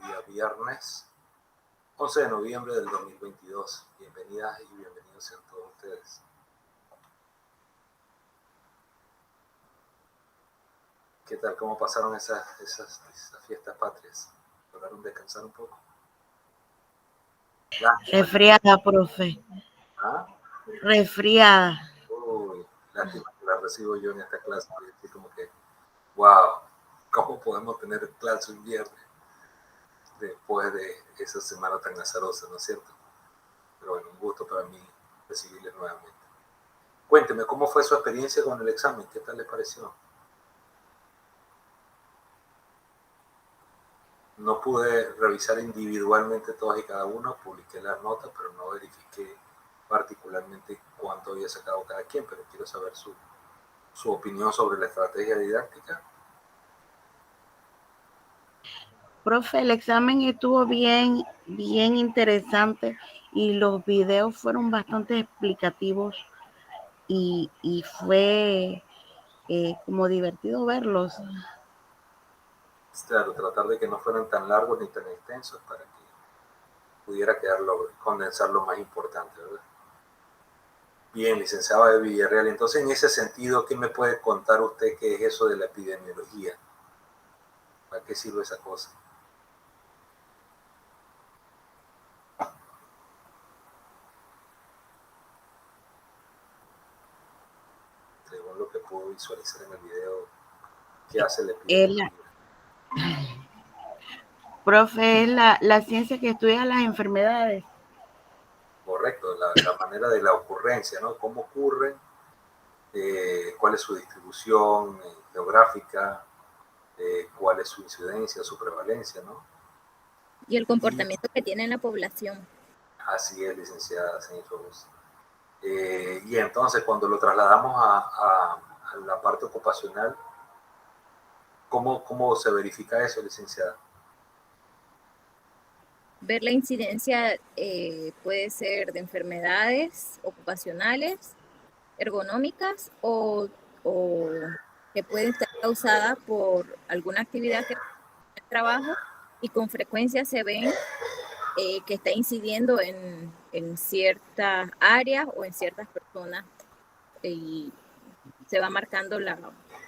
día viernes 11 de noviembre del 2022. Bienvenidas y bienvenidos sean todos ustedes. ¿Qué tal? ¿Cómo pasaron esas fiestas patrias? ¿Lograron descansar un poco? Resfriada, profe. ¿Ah? Resfriada. Uy, lástima que la recibo yo en esta clase. Así como que, wow, ¿cómo podemos tener clase un viernes después de esa semana tan azarosa, ¿no es cierto? Pero bueno, un gusto para mí recibirles nuevamente. Cuénteme, ¿cómo fue su experiencia con el examen? ¿Qué tal le pareció? No pude revisar individualmente todos y cada uno, publiqué las notas, pero no verifiqué particularmente cuánto había sacado cada quien, pero quiero saber su opinión sobre la estrategia didáctica. Profe, el examen estuvo bien interesante y los videos fueron bastante explicativos y fue como divertido verlos. Claro, tratar de que no fueran tan largos ni tan extensos para que pudiera condensar lo más importante, ¿verdad? Bien, licenciada de Villarreal. Entonces, en ese sentido, ¿qué me puede contar usted qué es eso de la epidemiología? ¿Para qué sirve esa cosa? Según lo que puedo visualizar en el video, ¿qué hace la epidemiología? Profe, es la ciencia que estudia las enfermedades. Correcto, la manera de la ocurrencia, ¿no? ¿Cómo ocurren? ¿Cuál es su distribución geográfica? ¿Cuál es su incidencia, su prevalencia, ¿no? Y el comportamiento que tiene la población. Así es, licenciada Señor. Y entonces, cuando lo trasladamos a la parte ocupacional, ¿cómo se verifica eso, licenciada? Ver la incidencia puede ser de enfermedades ocupacionales, ergonómicas o que puede estar causada por alguna actividad que el trabajo y con frecuencia se ven que está incidiendo en ciertas áreas o en ciertas personas y se va marcando la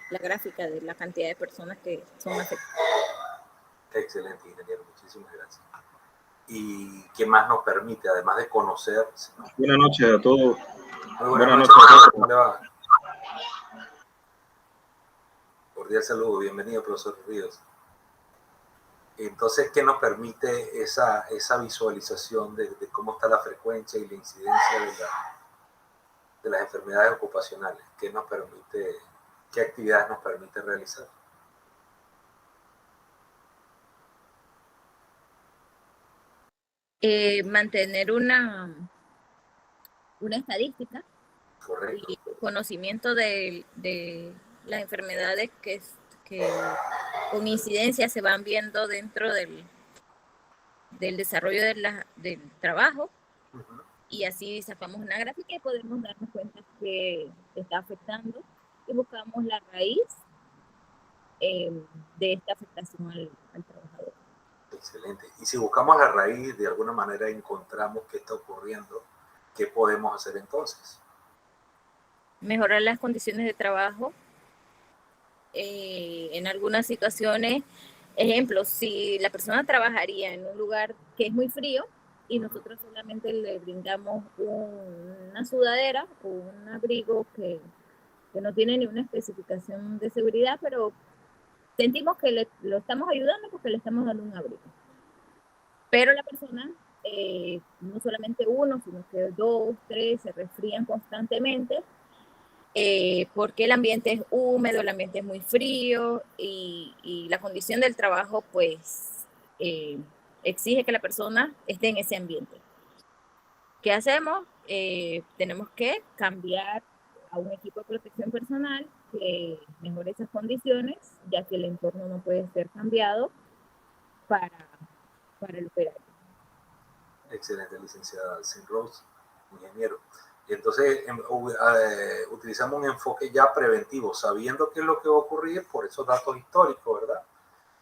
gráfica de la cantidad de personas que son afectadas. Excelente, ingeniero, muchísimas gracias. ¿Y qué más nos permite, además de conocer? Buenas noches a todos. Muy buenas noches a todos, ¿cómo le va? Cordial saludo, bienvenido, profesor Ríos. Entonces, ¿qué nos permite esa visualización de cómo está la frecuencia y la incidencia de las enfermedades ocupacionales? ¿Qué actividades nos permite realizar? Mantener una estadística. Correcto. Y conocimiento de las enfermedades que con incidencia se van viendo dentro del desarrollo del trabajo. Y así sacamos una gráfica y podemos darnos cuenta que está afectando y buscamos la raíz de esta afectación al trabajador. Excelente. Y si buscamos la raíz, de alguna manera encontramos qué está ocurriendo, ¿qué podemos hacer entonces? Mejorar las condiciones de trabajo. En algunas situaciones, ejemplo, si la persona trabajaría en un lugar que es muy frío y nosotros solamente le brindamos una sudadera o un abrigo que no tiene ni una especificación de seguridad, pero sentimos que lo estamos ayudando porque le estamos dando un abrigo. Pero la persona, no solamente uno, sino que 2, 3 se resfrían constantemente. Porque el ambiente es húmedo, el ambiente es muy frío y la condición del trabajo pues exige que la persona esté en ese ambiente. ¿Qué hacemos? Tenemos que cambiar a un equipo de protección personal que mejore esas condiciones, ya que el entorno no puede ser cambiado para el operario. Excelente, licenciada Sin Rose, ingeniero. Y entonces utilizamos un enfoque ya preventivo, sabiendo qué es lo que va a ocurrir por esos datos históricos, ¿verdad?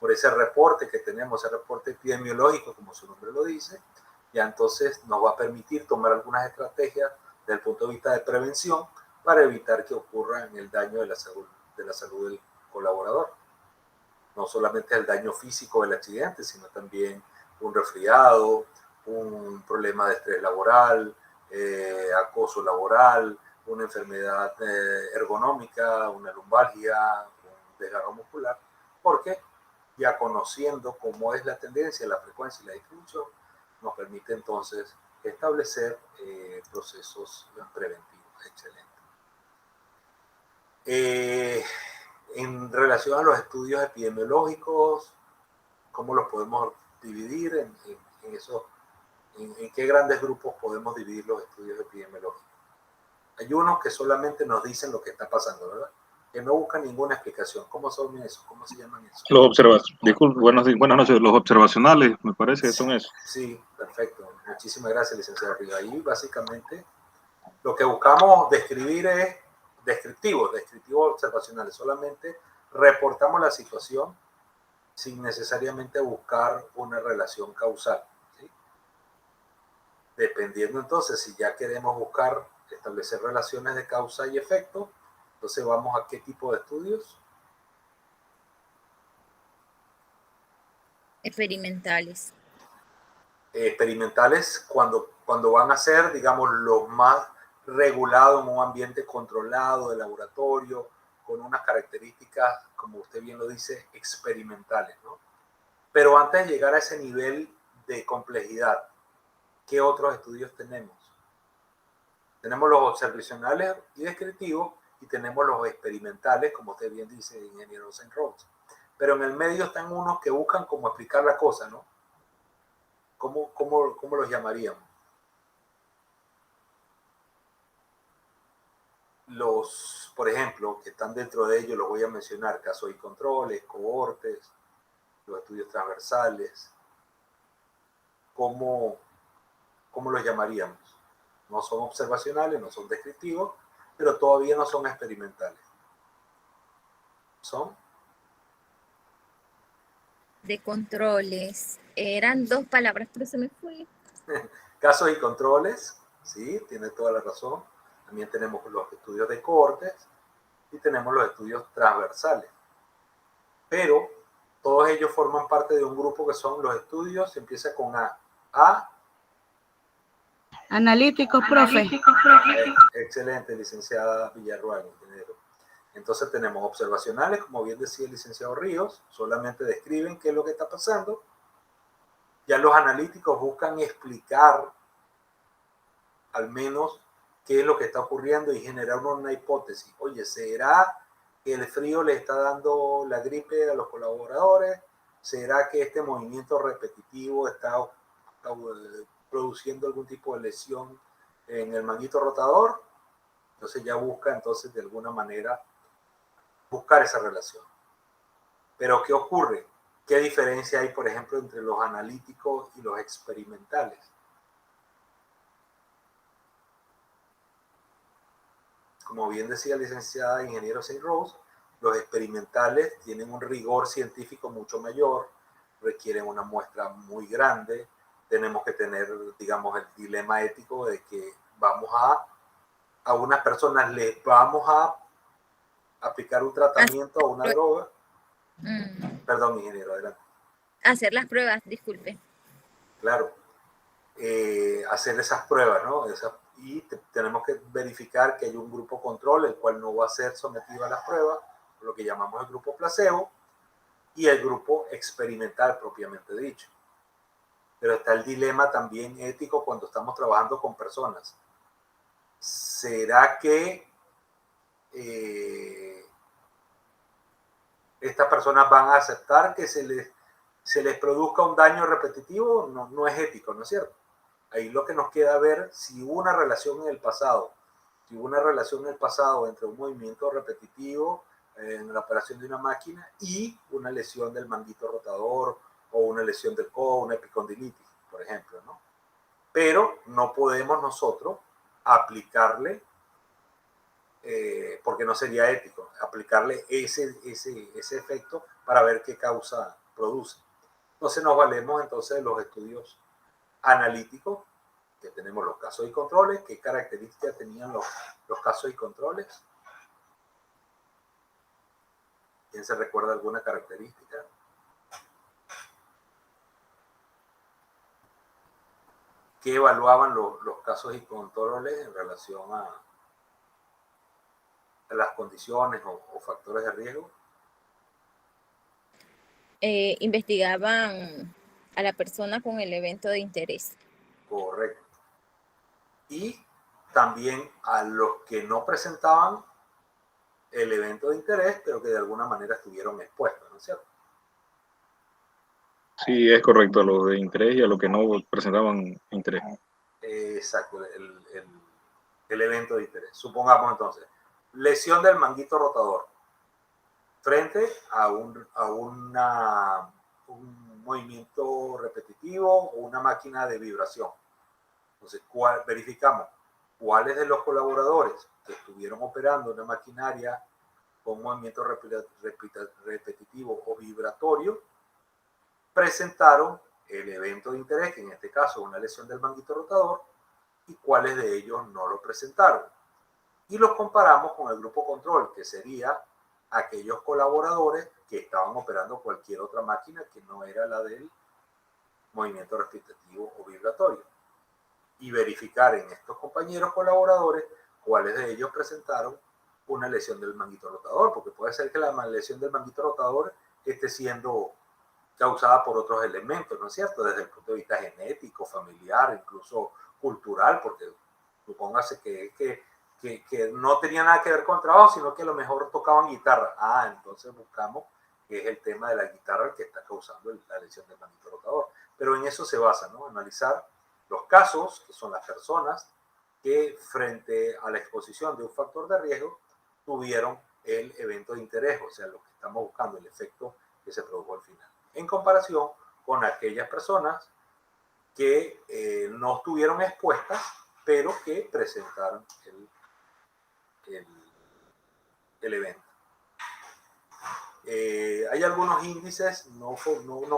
por ese reporte que tenemos, ese reporte epidemiológico, como su nombre lo dice, ya entonces nos va a permitir tomar algunas estrategias desde el punto de vista de prevención para evitar que ocurra el daño de la salud del colaborador. No solamente el daño físico del accidente, sino también un resfriado, un problema de estrés laboral, acoso laboral, una enfermedad ergonómica, una lumbalgia, un desgarro muscular, porque ya conociendo cómo es la tendencia, la frecuencia y la distribución, nos permite entonces establecer procesos preventivos. Excelente. En relación a los estudios epidemiológicos, ¿cómo los podemos dividir? ¿En qué grandes grupos podemos dividir los estudios epidemiológicos? Hay unos que solamente nos dicen lo que está pasando, ¿verdad? Que no buscan ninguna explicación. ¿Cómo son esos? ¿Cómo se llaman esos? Buenas noches. Los observacionales, me parece que son esos. Sí, perfecto. Muchísimas gracias, licenciado Río. Ahí básicamente lo que buscamos describir es descriptivos observacionales. Solamente reportamos la situación sin necesariamente buscar una relación causal, ¿sí? Dependiendo entonces, si ya queremos buscar establecer relaciones de causa y efecto, entonces vamos a qué tipo de estudios. Experimentales. Experimentales cuando van a ser, digamos, los más regulados en un ambiente controlado de laboratorio, con unas características, como usted bien lo dice, experimentales, ¿no? Pero antes de llegar a ese nivel de complejidad, ¿qué otros estudios tenemos? Tenemos los observacionales y descriptivos y tenemos los experimentales, como usted bien dice, ingeniero Saint Rose. Pero en el medio están unos que buscan cómo explicar la cosa, ¿no? ¿Cómo los llamaríamos? Por ejemplo, que están dentro de ellos, los voy a mencionar: casos y controles, cohortes, los estudios transversales. ¿Cómo los llamaríamos? No son observacionales, no son descriptivos, pero todavía no son experimentales. ¿Son? De controles. Eran dos palabras, pero se me fue. Casos y controles, sí, tiene toda la razón. También tenemos los estudios de cohortes y tenemos los estudios transversales. Pero todos ellos forman parte de un grupo que son los estudios, empieza con A. Analíticos, profe. Excelente, licenciada Villarruel, ingeniero. Entonces tenemos observacionales, como bien decía el licenciado Ríos, solamente describen qué es lo que está pasando. Ya los analíticos buscan explicar al menos qué es lo que está ocurriendo y generar una hipótesis. Oye, ¿será que el frío le está dando la gripe a los colaboradores? ¿Será que este movimiento repetitivo está produciendo algún tipo de lesión en el manguito rotador? Entonces ya busca entonces de alguna manera buscar esa relación. Pero ¿qué ocurre? ¿Qué diferencia hay, por ejemplo, entre los analíticos y los experimentales? Como bien decía la licenciada ingeniero Saint Rose, los experimentales tienen un rigor científico mucho mayor, requieren una muestra muy grande, tenemos que tener, digamos, el dilema ético de que vamos a unas personas les vamos a aplicar un tratamiento o una droga. Perdón, ingeniero, adelante. Hacer las pruebas, disculpe. Claro, hacer esas pruebas, ¿no? Y tenemos que verificar que hay un grupo control, el cual no va a ser sometido a las pruebas, lo que llamamos el grupo placebo, y el grupo experimental propiamente dicho. Pero está el dilema también ético cuando estamos trabajando con personas. ¿Será que estas personas van a aceptar que se les produzca un daño repetitivo? No es ético, ¿no es cierto? Ahí lo que nos queda ver si hubo una relación en el pasado. Si hubo una relación en el pasado entre un movimiento repetitivo en la operación de una máquina y una lesión del manguito rotador o una lesión del codo, una epicondilitis, por ejemplo, ¿no? Pero no podemos nosotros aplicarle, porque no sería ético, aplicarle ese efecto para ver qué causa produce. Entonces nos valemos entonces de los estudios analíticos, que tenemos los casos y controles. ¿Qué características tenían los casos y controles? ¿Quién se recuerda alguna característica? ¿Qué evaluaban los casos y controles en relación a las condiciones o factores de riesgo? Investigaban a la persona con el evento de interés. Correcto. Y también a los que no presentaban el evento de interés, pero que de alguna manera estuvieron expuestos, ¿no es cierto? Sí, es correcto, a los de interés y a los que no presentaban interés. Exacto, el evento de interés. Supongamos entonces, lesión del manguito rotador frente a un movimiento repetitivo o una máquina de vibración. Entonces, verificamos cuáles de los colaboradores que estuvieron operando una maquinaria con movimiento repetitivo o vibratorio presentaron el evento de interés, que en este caso es una lesión del manguito rotador, y cuáles de ellos no lo presentaron. Y los comparamos con el grupo control, que sería aquellos colaboradores que estaban operando cualquier otra máquina que no era la del movimiento repetitivo o vibratorio. Y verificar en estos compañeros colaboradores cuáles de ellos presentaron una lesión del manguito rotador, porque puede ser que la lesión del manguito rotador esté siendo causada por otros elementos, ¿no es cierto? Desde el punto de vista genético, familiar, incluso cultural, porque supóngase que no tenía nada que ver con el trabajo, sino que a lo mejor tocaban guitarra. Entonces buscamos que es el tema de la guitarra el que está causando la lesión del manguito rotador. Pero en eso se basa, ¿no? Analizar los casos, que son las personas que frente a la exposición de un factor de riesgo tuvieron el evento de interés, o sea, lo que estamos buscando, el efecto que se produjo al final, en comparación con aquellas personas que no estuvieron expuestas, pero que presentaron el evento. Hay algunos índices, no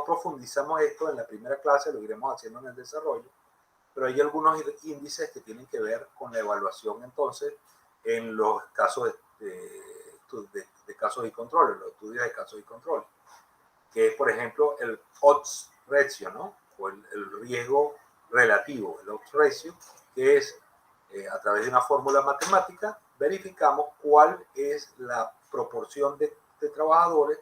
profundizamos esto en la primera clase, lo iremos haciendo en el desarrollo, pero hay algunos índices que tienen que ver con la evaluación entonces en los casos de casos y controles, los estudios de casos y controles, que es por ejemplo el odds ratio, ¿no? O el riesgo relativo, el odds ratio, que es a través de una fórmula matemática verificamos cuál es la proporción de trabajadores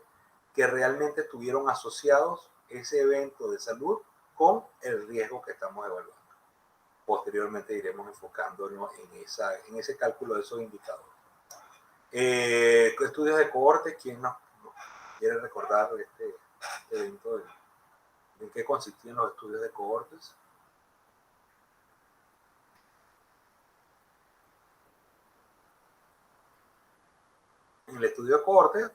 que realmente estuvieron asociados ese evento de salud con el riesgo que estamos evaluando. Posteriormente iremos enfocándonos en ese cálculo de esos indicadores. Estudios de cohorte, ¿quién nos quiere recordar este evento? ¿En qué consistían los estudios de cohortes? En el estudio de cohorte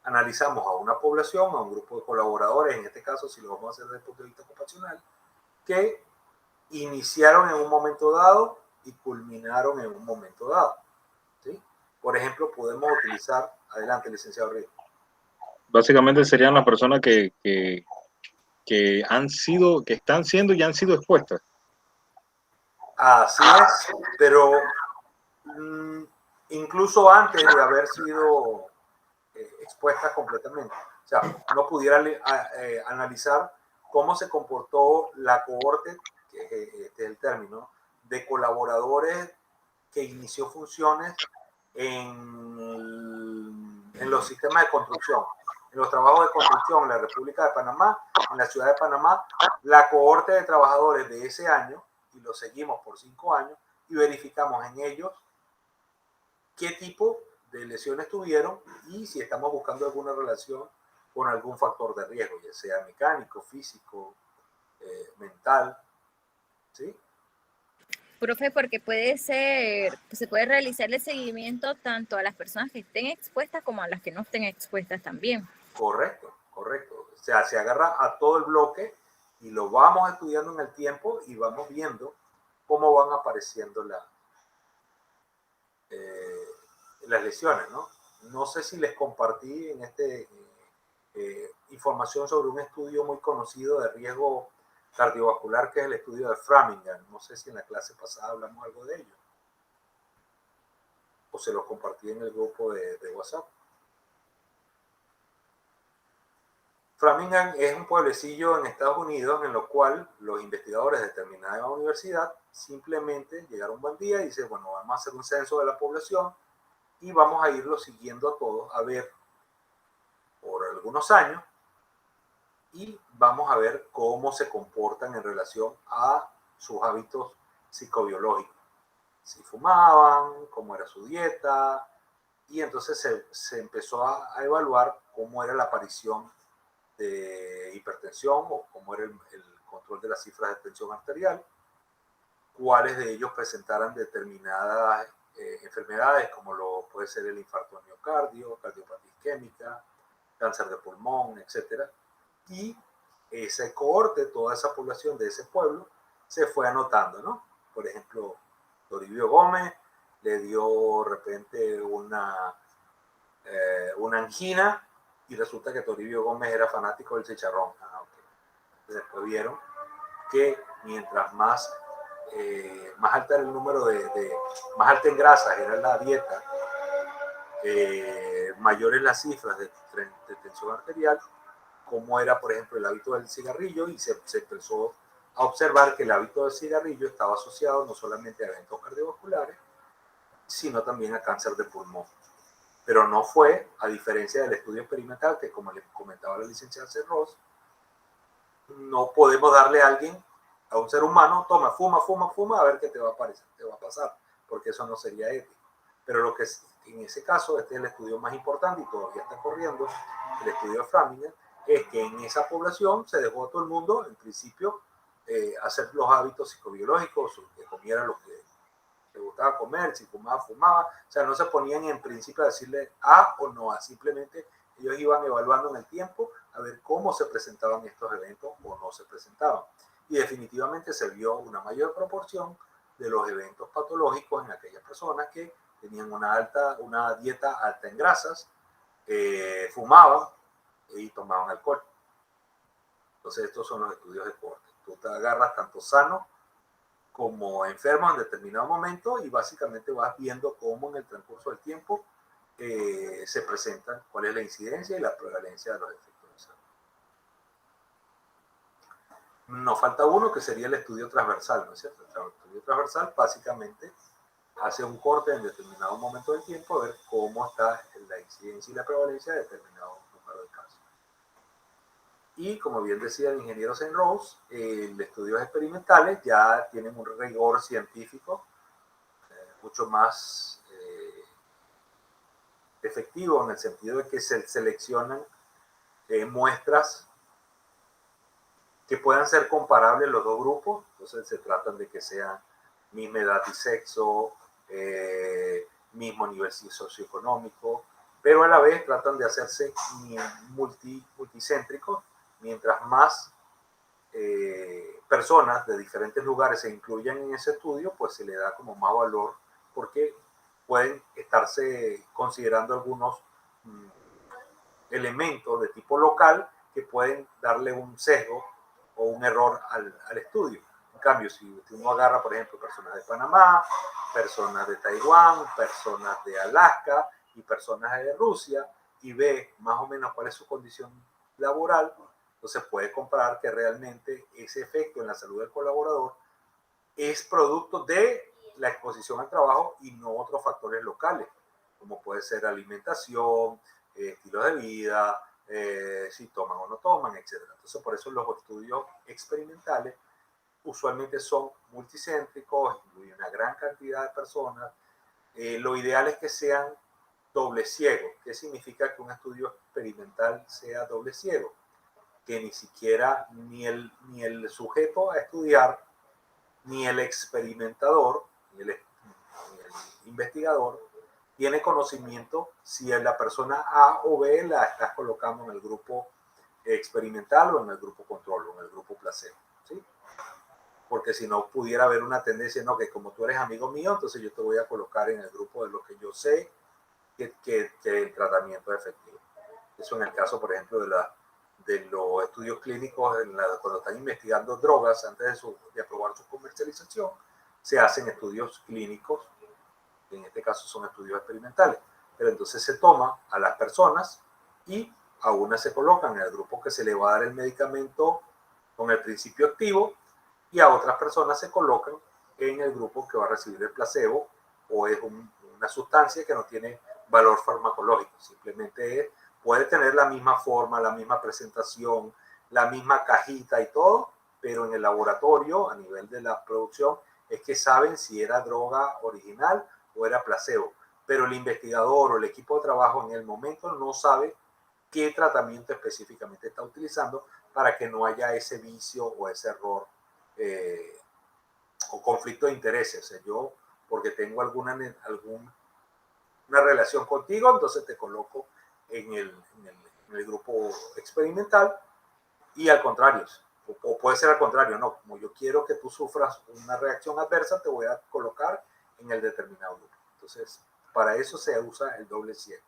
analizamos a una población, a un grupo de colaboradores, en este caso si lo vamos a hacer desde el punto de vista ocupacional, que iniciaron en un momento dado y culminaron en un momento dado. ¿Sí? Por ejemplo, podemos utilizar, adelante, licenciado Ríos. Básicamente serían las personas que están siendo y han sido expuestas. Así es, pero incluso antes de haber sido expuestas completamente. O sea, uno pudiera analizar cómo se comportó la cohorte, que este es el término, de colaboradores que inició funciones en los sistemas de construcción, en los trabajos de construcción en la República de Panamá, en la ciudad de Panamá, la cohorte de trabajadores de ese año, y lo seguimos por 5 años, y verificamos en ellos qué tipo de lesiones tuvieron y si estamos buscando alguna relación con algún factor de riesgo, ya sea mecánico, físico, mental, ¿sí? Profe, porque se puede realizar el seguimiento tanto a las personas que estén expuestas como a las que no estén expuestas también. Correcto. O sea, se agarra a todo el bloque y lo vamos estudiando en el tiempo y vamos viendo cómo van apareciendo las lesiones, ¿no? No sé si les compartí en información sobre un estudio muy conocido de riesgo cardiovascular, que es el estudio de Framingham. No sé si en la clase pasada hablamos algo de ello, o se lo compartí en el grupo de WhatsApp. Framingham es un pueblecillo en Estados Unidos en lo cual los investigadores de determinada universidad simplemente llegaron un buen día y dicen, bueno, vamos a hacer un censo de la población y vamos a irlo siguiendo a todos a ver por algunos años y vamos a ver cómo se comportan en relación a sus hábitos psicobiológicos. Si fumaban, cómo era su dieta, y entonces se empezó a evaluar cómo era la aparición de hipertensión o cómo era el control de las cifras de tensión arterial, cuáles de ellos presentaran determinadas enfermedades como lo puede ser el infarto de miocardio, cardiopatía isquémica, cáncer de pulmón, etc. Y ese cohorte, toda esa población de ese pueblo, se fue anotando, ¿no? Por ejemplo, Toribio Gómez le dio de repente una angina y resulta que Toribio Gómez era fanático del chicharrón. Después vieron que mientras más alta era el número más alta en grasas era la dieta, mayores las cifras de tensión arterial, como era, por ejemplo, el hábito del cigarrillo, y se empezó a observar que el hábito del cigarrillo estaba asociado no solamente a eventos cardiovasculares, sino también a cáncer de pulmón. Pero no fue, a diferencia del estudio experimental, que como les comentaba la licenciada Cerros, no podemos darle a alguien, a un ser humano, toma, fuma, a ver qué te va a pasar, porque eso no sería ético. Pero lo que en ese caso, este es el estudio más importante y todavía está corriendo, el estudio de Framingham, es que en esa población se dejó a todo el mundo, en principio, hacer los hábitos psicobiológicos, que comieran lo que le gustaba comer, si fumaba, fumaba. O sea, no se ponían en principio a decirle A o no A, simplemente ellos iban evaluando en el tiempo a ver cómo se presentaban estos eventos o no se presentaban. Y definitivamente se vio una mayor proporción de los eventos patológicos en aquellas personas que tenían una dieta alta en grasas, fumaban y tomaban alcohol. Entonces estos son los estudios de corte. Tú te agarras tanto sano como enfermos en determinado momento y básicamente vas viendo cómo en el transcurso del tiempo se presentan, cuál es la incidencia y la prevalencia de los efectos de salud. Nos falta uno que sería el estudio transversal, ¿no es cierto? El estudio transversal básicamente hace un corte en determinado momento del tiempo a ver cómo está la incidencia y la prevalencia de determinado número de casos. Y como bien decía el ingeniero Senrose, los estudios experimentales ya tienen un rigor científico mucho más efectivo, en el sentido de que se seleccionan muestras que puedan ser comparables los dos grupos. Entonces se tratan de que sean misma edad y sexo, mismo nivel socioeconómico, pero a la vez tratan de hacerse multicéntricos. Mientras más personas de diferentes lugares se incluyan en ese estudio, pues se le da como más valor, porque pueden estarse considerando algunos elementos de tipo local que pueden darle un sesgo o un error al estudio. En cambio, si uno agarra, por ejemplo, personas de Panamá, personas de Taiwán, personas de Alaska y personas de Rusia, y ve más o menos cuál es su condición laboral, entonces puede comparar que realmente ese efecto en la salud del colaborador es producto de la exposición al trabajo y no otros factores locales, como puede ser alimentación, estilo de vida, si toman o no toman, etc. Entonces, por eso los estudios experimentales usualmente son multicéntricos, incluyen una gran cantidad de personas. Lo ideal es que sean doble ciego. ¿Qué significa que un estudio experimental sea doble ciego? Que ni siquiera ni el sujeto a estudiar, ni el experimentador, ni el investigador, tiene conocimiento si la persona A o B la estás colocando en el grupo experimental o en el grupo control o en el grupo placebo, ¿sí? Porque si no pudiera haber una tendencia, no, que como tú eres amigo mío, entonces yo te voy a colocar en el grupo de lo que yo sé que el tratamiento es efectivo. Eso en el caso, por ejemplo, los estudios clínicos cuando están investigando drogas antes de aprobar su comercialización, se hacen estudios clínicos, en este caso son estudios experimentales, pero entonces se toma a las personas y a unas se colocan en el grupo que se le va a dar el medicamento con el principio activo y a otras personas se colocan en el grupo que va a recibir el placebo, o es una sustancia que no tiene valor farmacológico, simplemente puede tener la misma forma, la misma presentación, la misma cajita y todo, pero en el laboratorio, a nivel de la producción, es que saben si era droga original o era placebo, pero el investigador o el equipo de trabajo en el momento no sabe qué tratamiento específicamente está utilizando para que no haya ese vicio o ese error o conflicto de intereses. O sea, yo, porque tengo alguna relación contigo, entonces te coloco en el grupo experimental, y al contrario, o puede ser al contrario, no, como yo quiero que tú sufras una reacción adversa, te voy a colocar en el determinado grupo. Entonces, para eso se usa el doble ciego.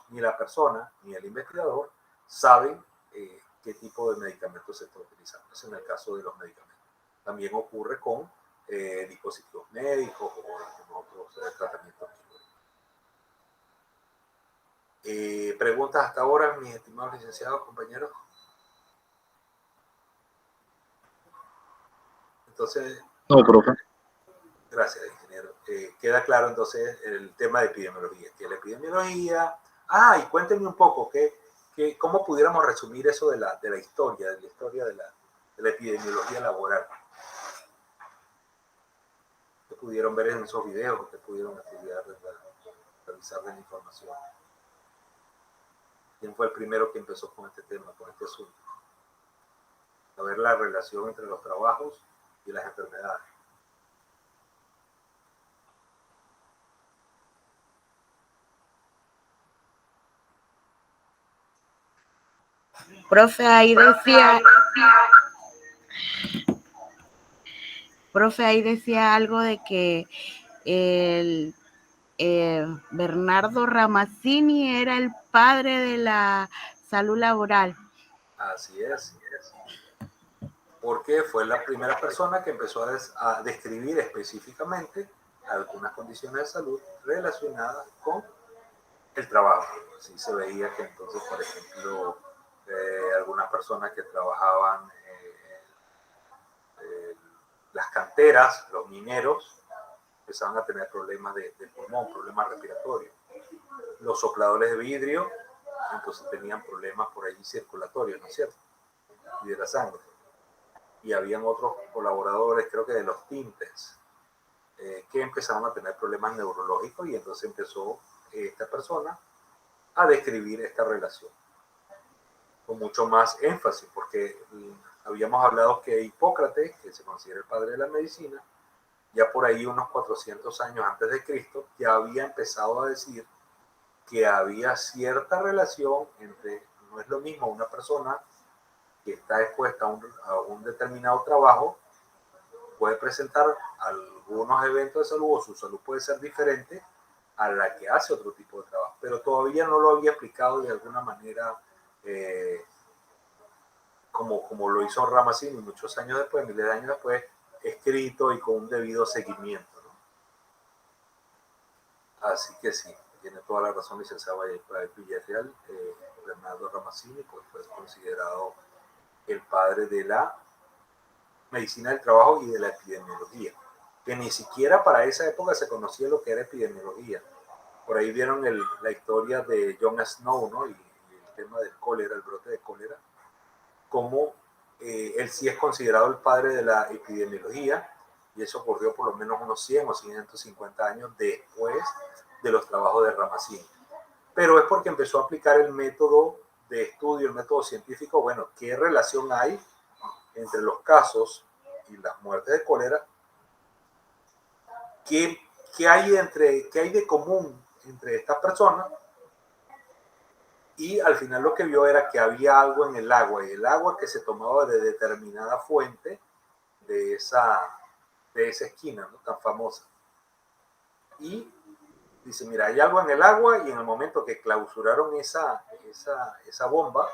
Ni la persona ni el investigador saben qué tipo de medicamento se está utilizando. Eso en el caso de los medicamentos. También ocurre con dispositivos médicos o con otros tratamientos. Preguntas hasta ahora, mis estimados licenciados, compañeros. Entonces, No, profe. gracias, ingeniero. Queda claro entonces el tema de epidemiología. Que la epidemiología... y cuéntenme un poco, ¿cómo pudiéramos resumir eso de la historia, de la epidemiología laboral? ¿Qué pudieron ver en esos videos? ¿Qué pudieron estudiar, revisar la información? ¿Quién fue el primero que empezó con este tema, con este asunto? A ver la relación entre los trabajos y las enfermedades. Profe, ahí decía algo de que el Bernardo Ramazzini era el padre de la salud laboral. Así es. Porque fue la primera persona que empezó a describir específicamente algunas condiciones de salud relacionadas con el trabajo. Así se veía que entonces, por ejemplo, algunas personas que trabajaban las canteras, los mineros, empezaban a tener problemas de pulmón, problemas respiratorios. Los sopladores de vidrio, entonces tenían problemas por allí circulatorios, ¿no es cierto? Y de la sangre. Y habían otros colaboradores, creo que de los tintes, que empezaron a tener problemas neurológicos, y entonces empezó esta persona a describir esta relación con mucho más énfasis, porque habíamos hablado que Hipócrates, que se considera el padre de la medicina, ya por ahí unos 400 años antes de Cristo, ya había empezado a decir que había cierta relación entre, no es lo mismo una persona que está expuesta a un determinado trabajo, puede presentar algunos eventos de salud, o su salud puede ser diferente a la que hace otro tipo de trabajo, pero todavía no lo había explicado de alguna manera como lo hizo Ramazzini muchos años después, miles de años después, escrito y con un debido seguimiento, ¿no? Así que sí, tiene toda la razón, licenciado Villarreal. Bernardo Ramazzini pues, fue considerado el padre de la medicina del trabajo y de la epidemiología, que ni siquiera para esa época se conocía lo que era epidemiología. Por ahí vieron la historia de John Snow, ¿no? Y el tema del cólera, el brote de cólera, como él sí es considerado el padre de la epidemiología, y eso ocurrió por lo menos unos 100 o 150 años después de los trabajos de Ramazzini. Pero es porque empezó a aplicar el método de estudio, el método científico. Bueno, ¿qué relación hay entre los casos y las muertes de cólera? ¿Qué hay de común entre estas personas? Y al final lo que vio era que había algo en el agua, y el agua que se tomaba de determinada fuente de esa esquina, ¿no?, tan famosa. Y dice, mira, hay algo en el agua, y en el momento que clausuraron esa bomba,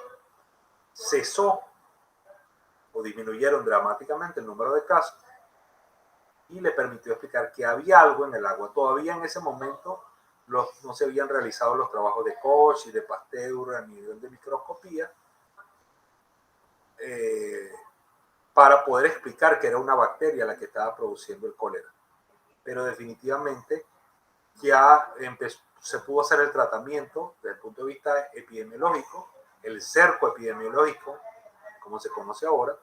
cesó o disminuyeron dramáticamente el número de casos y le permitió explicar que había algo en el agua. Todavía en ese momento no se habían realizado los trabajos de Koch y de Pasteur a nivel de microscopía para poder explicar que era una bacteria la que estaba produciendo el cólera. Pero definitivamente ya se pudo hacer el tratamiento desde el punto de vista epidemiológico, el cerco epidemiológico, como se conoce ahora,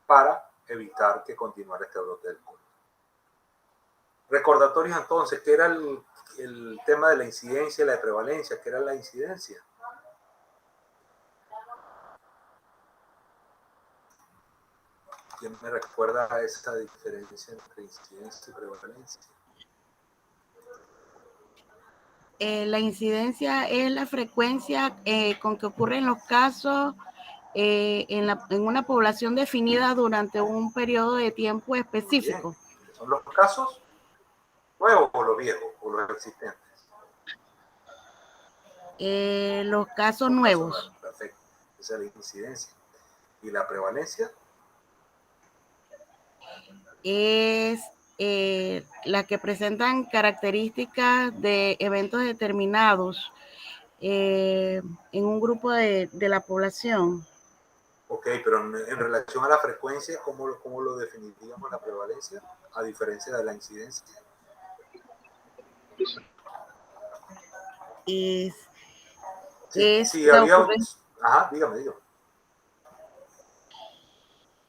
para evitar que continuara este brote del cólera. Recordatorios entonces, ¿qué era el tema de la incidencia y la prevalencia? ¿Qué era la incidencia? ¿Quién me recuerda a esa diferencia entre incidencia y prevalencia? La incidencia es la frecuencia con que ocurren los casos en una población definida durante un periodo de tiempo específico. Bien. ¿Son los casos nuevos o los viejos o los existentes? Los casos nuevos. Perfecto. Esa es la incidencia. ¿Y la prevalencia? Es la que presentan características de eventos determinados en un grupo de la población. Ok, pero en relación a la frecuencia, ¿cómo lo definiríamos la prevalencia? A diferencia de la incidencia. Sí, había... Ajá, dígame.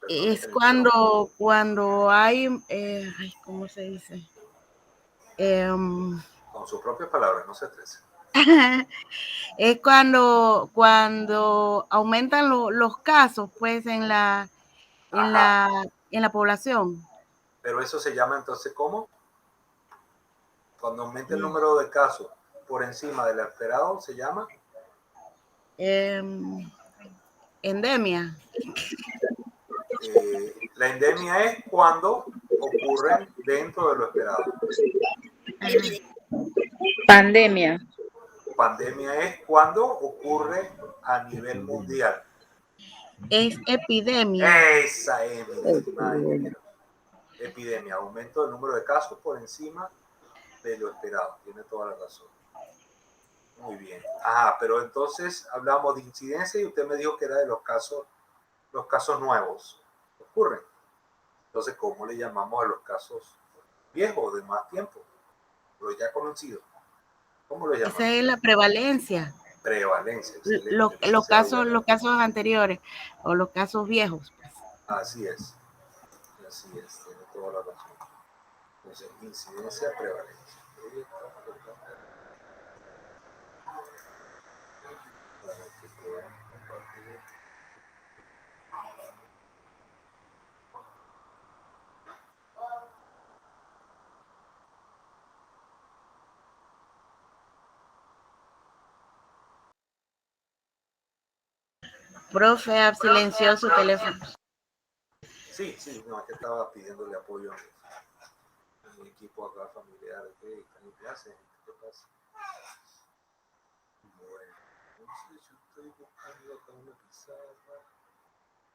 Perdón, Es cuando hay, ¿cómo se dice? Con sus propias palabras, no se estrese. Es cuando aumentan los casos, pues, en la población. Pero eso se llama entonces, ¿cómo? Cuando aumenta el número de casos por encima del esperado, ¿se llama? Endemia. La endemia es cuando ocurren dentro de lo esperado. Pandemia. Pandemia es cuando ocurre a nivel mundial. Es epidemia. Esa es, mi estimada ingeniera. Epidemia, aumento del número de casos por encima de lo esperado. Tiene toda la razón. Muy bien. Pero entonces hablamos de incidencia y usted me dijo que era de los casos nuevos. Ocurren. Entonces, ¿cómo le llamamos a los casos viejos de más tiempo? Pero ya conocidos. ¿Cómo lo llamamos? Esa es la prevalencia. Prevalencia, excelente. Los casos anteriores o los casos viejos. Pues. Así es, tiene toda la razón. Entonces, incidencia, prevalencia. Profe, silenció su teléfono. Sí, no, es que estaba pidiéndole apoyo a mi equipo acá familiar, que están en clase, ¿qué pasa? Bueno, entonces yo estoy buscando acá una pizarra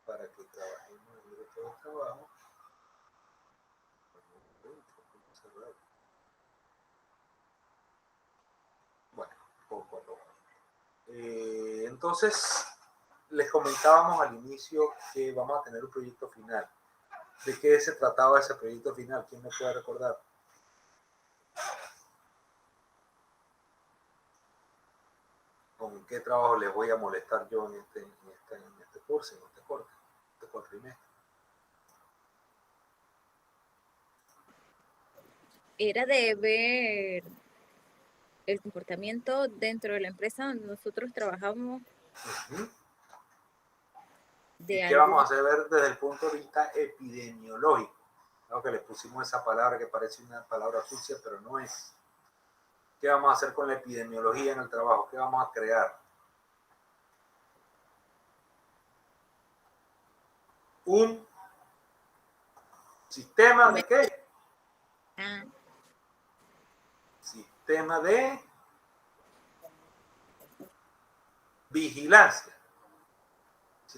para que trabajemos en el grupo de trabajo. Bueno, poco a poco. Entonces, les comentábamos al inicio que vamos a tener un proyecto final. ¿De qué se trataba ese proyecto final? ¿Quién me puede recordar? ¿Con qué trabajo les voy a molestar yo en este curso, en este cuatrimestre? Era de ver el comportamiento dentro de la empresa donde nosotros trabajamos. ¿Y qué vamos a hacer ver desde el punto de vista epidemiológico? Claro que le pusimos esa palabra que parece una palabra sucia, pero no es. ¿Qué vamos a hacer con la epidemiología en el trabajo? ¿Qué vamos a crear? ¿Un sistema de qué? Sistema de vigilancia.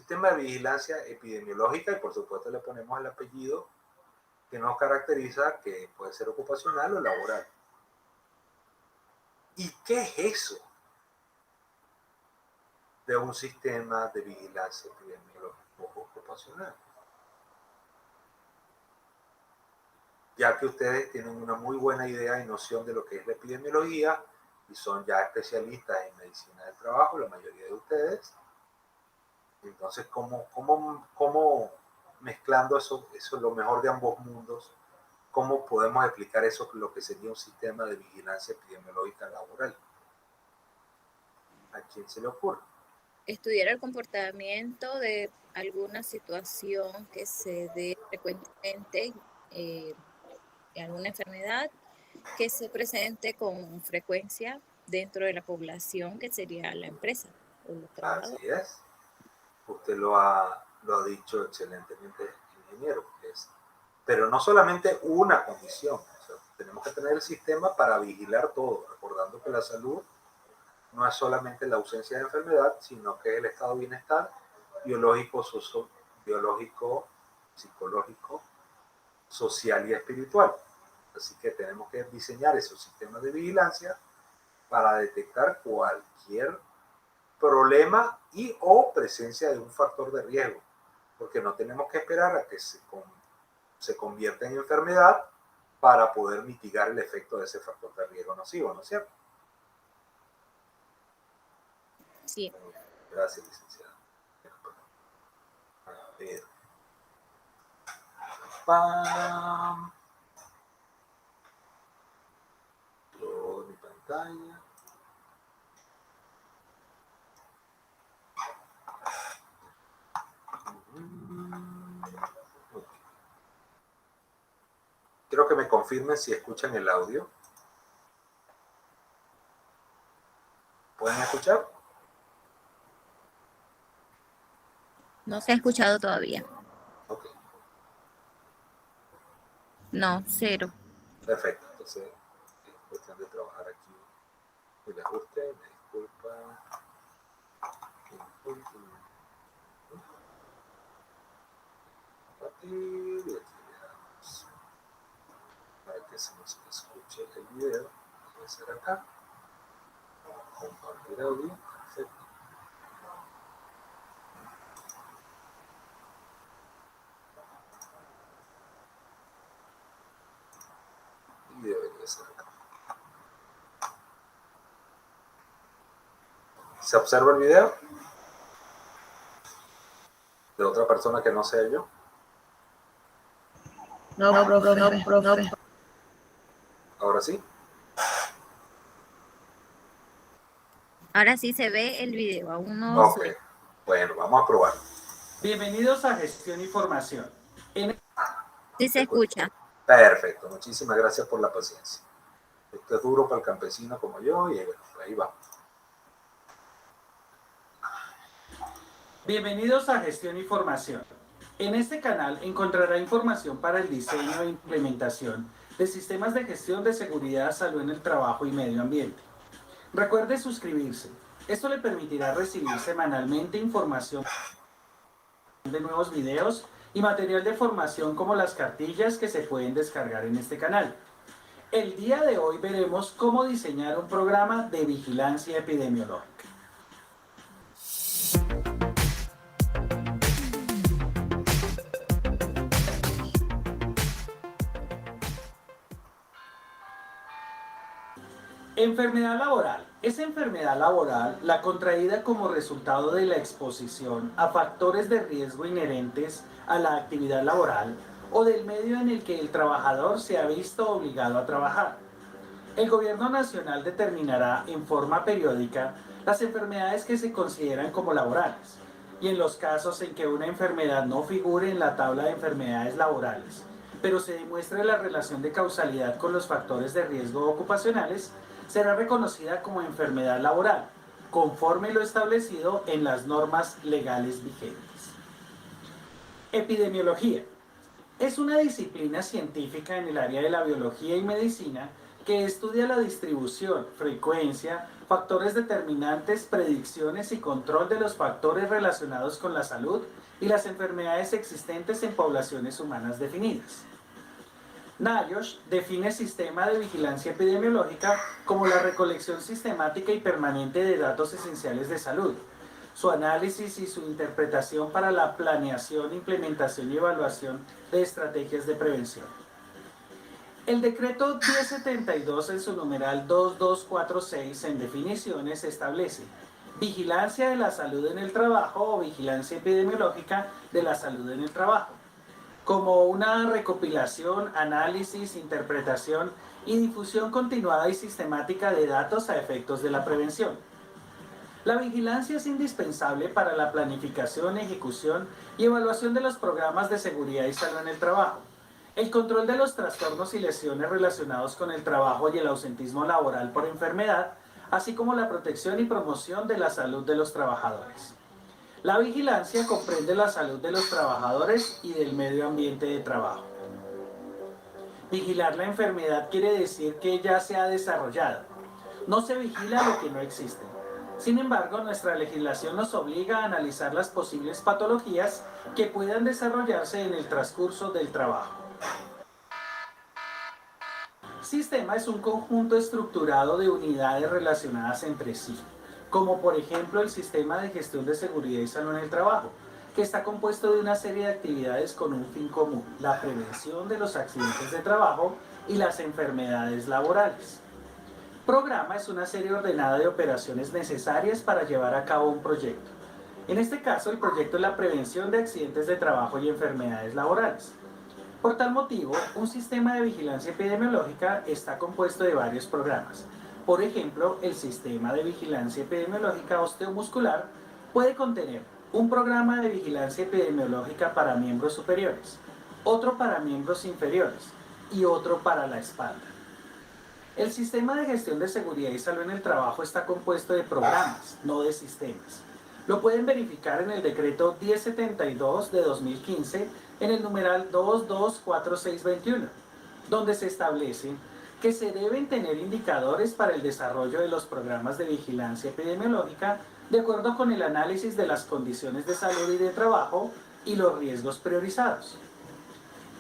sistema de vigilancia epidemiológica, y por supuesto le ponemos el apellido que nos caracteriza, que puede ser ocupacional o laboral. ¿Y qué es eso de un sistema de vigilancia epidemiológica ocupacional? Ya que ustedes tienen una muy buena idea y noción de lo que es la epidemiología y son ya especialistas en medicina del trabajo, la mayoría de ustedes. Entonces, ¿cómo mezclando eso, lo mejor de ambos mundos, cómo podemos explicar eso, lo que sería un sistema de vigilancia epidemiológica laboral? ¿A quién se le ocurre? Estudiar el comportamiento de alguna situación que se dé frecuentemente, alguna enfermedad que se presente con frecuencia dentro de la población, que sería la empresa o los trabajadores. Así es. Usted lo ha dicho excelentemente, ingeniero. Pero no solamente una condición. O sea, tenemos que tener el sistema para vigilar todo, recordando que la salud no es solamente la ausencia de enfermedad, sino que es el estado de bienestar biológico, psicológico, social y espiritual. Así que tenemos que diseñar esos sistemas de vigilancia para detectar cualquier problema y o presencia de un factor de riesgo, porque no tenemos que esperar a que se convierta en enfermedad para poder mitigar el efecto de ese factor de riesgo nocivo, ¿no es cierto? Sí. Gracias, licenciada. A ver. ¡Pam! Todo mi pantalla. Quiero que me confirmen si escuchan el audio. ¿Pueden escuchar? No se ha escuchado todavía. Ok. No, cero. Perfecto. Entonces, es cuestión de trabajar aquí el ajuste. Me disculpa. Y aquí le damos para que se nos escuche el video. Voy a hacer acá. Compartir audio. Perfecto. Y debería ser acá. ¿Se observa el video? ¿De otra persona que no sea yo? No, profe. ¿Ahora sí? Ahora sí se ve el video, aún no Ok. se... Bueno, vamos a probar. Bienvenidos a Gestión y Formación. Sí se escucha. Perfecto. Muchísimas gracias por la paciencia. Esto es duro para el campesino como yo y bueno, ahí va. Bienvenidos a Gestión y Formación. En este canal encontrará información para el diseño e implementación de sistemas de gestión de seguridad, salud en el trabajo y medio ambiente. Recuerde suscribirse. Esto le permitirá recibir semanalmente información de nuevos videos y material de formación como las cartillas que se pueden descargar en este canal. El día de hoy veremos cómo diseñar un programa de vigilancia epidemiológica. Enfermedad laboral. Es enfermedad laboral la contraída como resultado de la exposición a factores de riesgo inherentes a la actividad laboral o del medio en el que el trabajador se ha visto obligado a trabajar. El gobierno nacional determinará en forma periódica las enfermedades que se consideran como laborales y en los casos en que una enfermedad no figure en la tabla de enfermedades laborales, pero se demuestre la relación de causalidad con los factores de riesgo ocupacionales, será reconocida como enfermedad laboral, conforme lo establecido en las normas legales vigentes. Epidemiología. Es una disciplina científica en el área de la biología y medicina que estudia la distribución, frecuencia, factores determinantes, predicciones y control de los factores relacionados con la salud y las enfermedades existentes en poblaciones humanas definidas. NIOSH define sistema de vigilancia epidemiológica como la recolección sistemática y permanente de datos esenciales de salud, su análisis y su interpretación para la planeación, implementación y evaluación de estrategias de prevención. El decreto 1072 en su numeral 2246 en definiciones establece vigilancia de la salud en el trabajo o vigilancia epidemiológica de la salud en el trabajo, como una recopilación, análisis, interpretación y difusión continuada y sistemática de datos a efectos de la prevención. La vigilancia es indispensable para la planificación, ejecución y evaluación de los programas de seguridad y salud en el trabajo, el control de los trastornos y lesiones relacionados con el trabajo y el ausentismo laboral por enfermedad, así como la protección y promoción de la salud de los trabajadores. La vigilancia comprende la salud de los trabajadores y del medio ambiente de trabajo. Vigilar la enfermedad quiere decir que ya se ha desarrollado. No se vigila lo que no existe. Sin embargo, nuestra legislación nos obliga a analizar las posibles patologías que puedan desarrollarse en el transcurso del trabajo. Sistema es un conjunto estructurado de unidades relacionadas entre sí, como por ejemplo el Sistema de Gestión de Seguridad y Salud en el Trabajo, que está compuesto de una serie de actividades con un fin común, la prevención de los accidentes de trabajo y las enfermedades laborales. Programa es una serie ordenada de operaciones necesarias para llevar a cabo un proyecto. En este caso, el proyecto es la prevención de accidentes de trabajo y enfermedades laborales. Por tal motivo, un sistema de vigilancia epidemiológica está compuesto de varios programas. Por ejemplo, el sistema de vigilancia epidemiológica osteomuscular puede contener un programa de vigilancia epidemiológica para miembros superiores, otro para miembros inferiores y otro para la espalda. El sistema de gestión de seguridad y salud en el trabajo está compuesto de programas, no de sistemas. Lo pueden verificar en el decreto 1072 de 2015 en el numeral 224621, donde se establece que se deben tener indicadores para el desarrollo de los programas de vigilancia epidemiológica de acuerdo con el análisis de las condiciones de salud y de trabajo y los riesgos priorizados.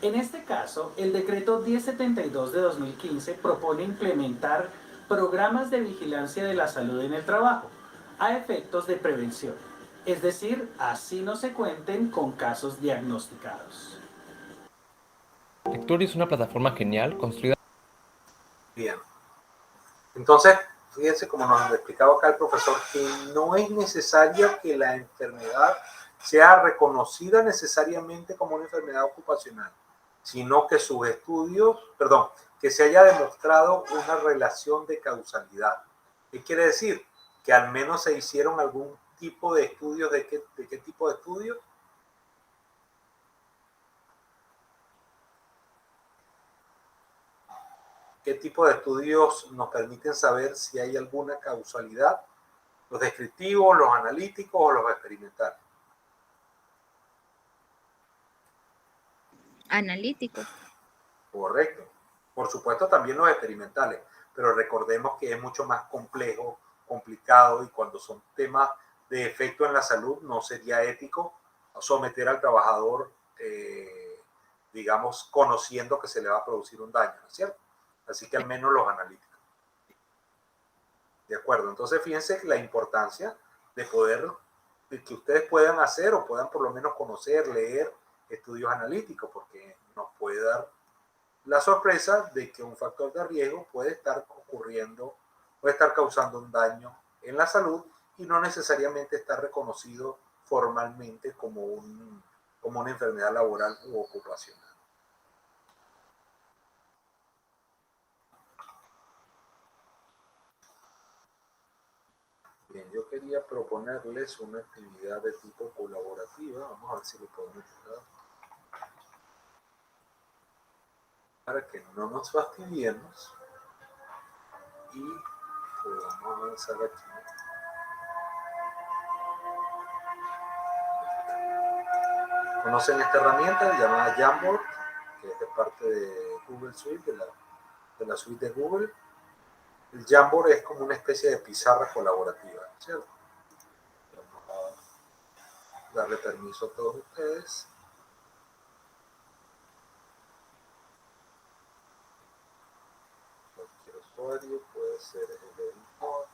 En este caso, el decreto 1072 de 2015 propone implementar programas de vigilancia de la salud en el trabajo a efectos de prevención, es decir, así no se cuenten con casos diagnosticados. Lecturi es una plataforma genial construida. Bien. Entonces, fíjense como nos explicaba acá el profesor, que no es necesario que la enfermedad sea reconocida necesariamente como una enfermedad ocupacional, sino que sus estudios, que se haya demostrado una relación de causalidad. ¿Qué quiere decir? Que al menos se hicieron algún tipo de estudios. ¿De qué tipo de estudios? ¿Qué tipo de estudios nos permiten saber si hay alguna causalidad? ¿Los descriptivos, los analíticos o los experimentales? Analíticos. Correcto. Por supuesto también los experimentales, pero recordemos que es mucho más complejo, complicado, y cuando son temas de efecto en la salud no sería ético someter al trabajador, digamos, conociendo que se le va a producir un daño, ¿no es cierto? Así que al menos los analíticos. De acuerdo, entonces fíjense la importancia de que ustedes puedan hacer o puedan por lo menos conocer, leer estudios analíticos, porque nos puede dar la sorpresa de que un factor de riesgo puede estar ocurriendo, puede estar causando un daño en la salud y no necesariamente está reconocido formalmente como una enfermedad laboral u ocupacional. Bien, yo quería proponerles una actividad de tipo colaborativa. Vamos a ver si lo podemos hacer para que no nos fastidiemos y podamos avanzar aquí. ¿Conocen esta herramienta llamada Jamboard, que es de parte de Google Suite, de la de la suite de Google. El Jamboard es como una especie de pizarra colaborativa, ¿cierto? Vamos a darle permiso a todos ustedes. Cualquier usuario puede ser el editor.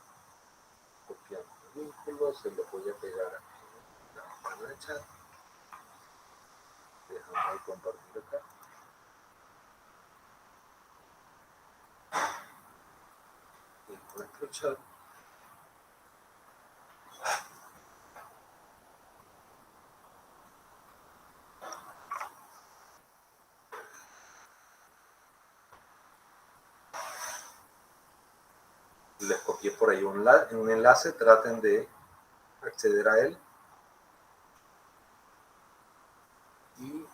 Copiamos el vínculo, se lo voy a pegar en la ventana de chat. Dejamos de compartir acá. En nuestro chat. Les copié por ahí un enlace, traten de acceder a él. Y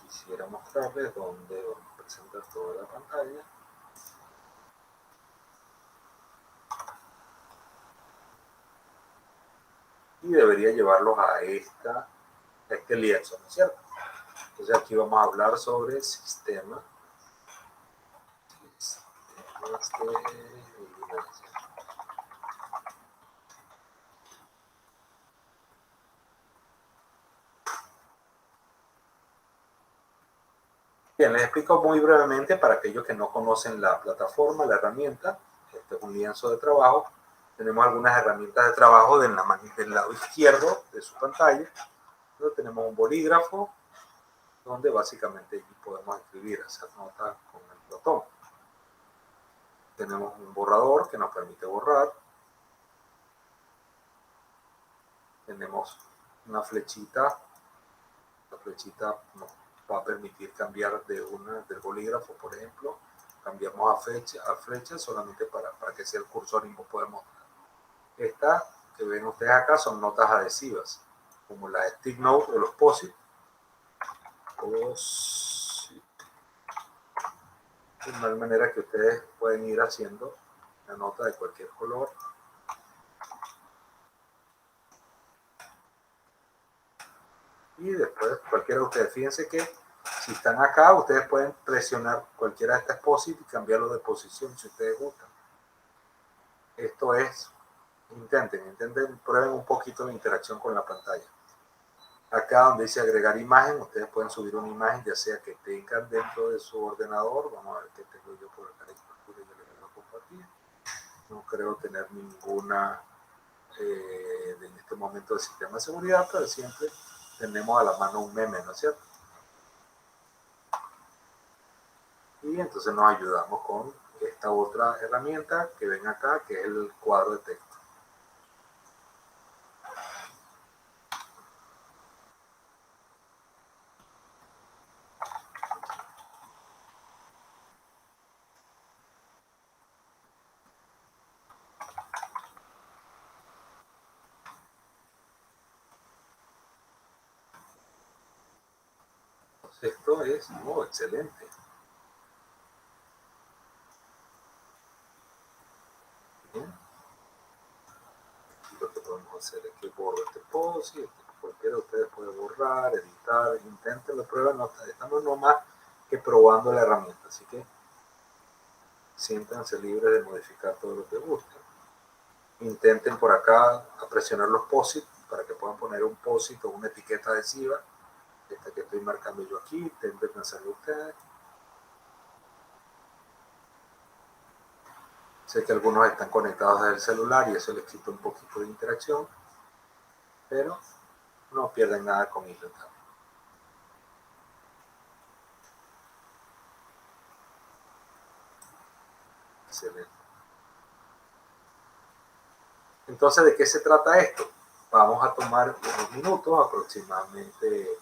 quisiera mostrarles dónde vamos a presentar toda la pantalla. Y debería llevarlos a este lienzo, ¿no es cierto? Entonces aquí vamos a hablar sobre sistemas de evidencia. Bien, les explico muy brevemente para aquellos que no conocen la plataforma, la herramienta. Este es un lienzo de trabajo. Tenemos algunas herramientas de trabajo del lado izquierdo de su pantalla. Entonces tenemos un bolígrafo, donde básicamente allí podemos escribir, hacer notas con el botón. Tenemos un borrador que nos permite borrar. Tenemos una flechita. La flechita nos va a permitir cambiar del bolígrafo, por ejemplo. Cambiamos a flecha solamente para que sea el cursor y no podemos. Esta que ven ustedes acá son notas adhesivas, como la stick note o los post-it. De tal manera que ustedes pueden ir haciendo la nota de cualquier color. Y después cualquiera de ustedes, fíjense que si están acá, ustedes pueden presionar cualquiera de estas post-it y cambiarlo de posición si ustedes gustan. Esto es, intenten, prueben un poquito la interacción con la pantalla. Acá donde dice agregar imagen, ustedes pueden subir una imagen, ya sea que tengan dentro de su ordenador. Vamos a ver qué tengo yo por acá. Yo le voy a compartir. No creo tener ninguna en este momento de sistema de seguridad, pero siempre tenemos a la mano un meme, ¿no es cierto? Y entonces nos ayudamos con esta otra herramienta que ven acá, que es el cuadro de texto. Entonces esto es excelente. Bien. Y lo que podemos hacer es que borro este post y cualquiera de ustedes puede borrar, editar, inténtenlo, prueben, estamos nomás que probando la herramienta, así que siéntanse libres de modificar todo lo que gusten. Intenten por acá a presionar los post-it para que puedan poner un post-it o una etiqueta adhesiva, esta que estoy marcando yo aquí, intenten hacerlo ustedes. Sé que algunos están conectados desde el celular y eso les quita un poquito de interacción, pero no pierden nada con intentar. Excelente. Entonces, ¿de qué se trata esto? Vamos a tomar unos minutos, aproximadamente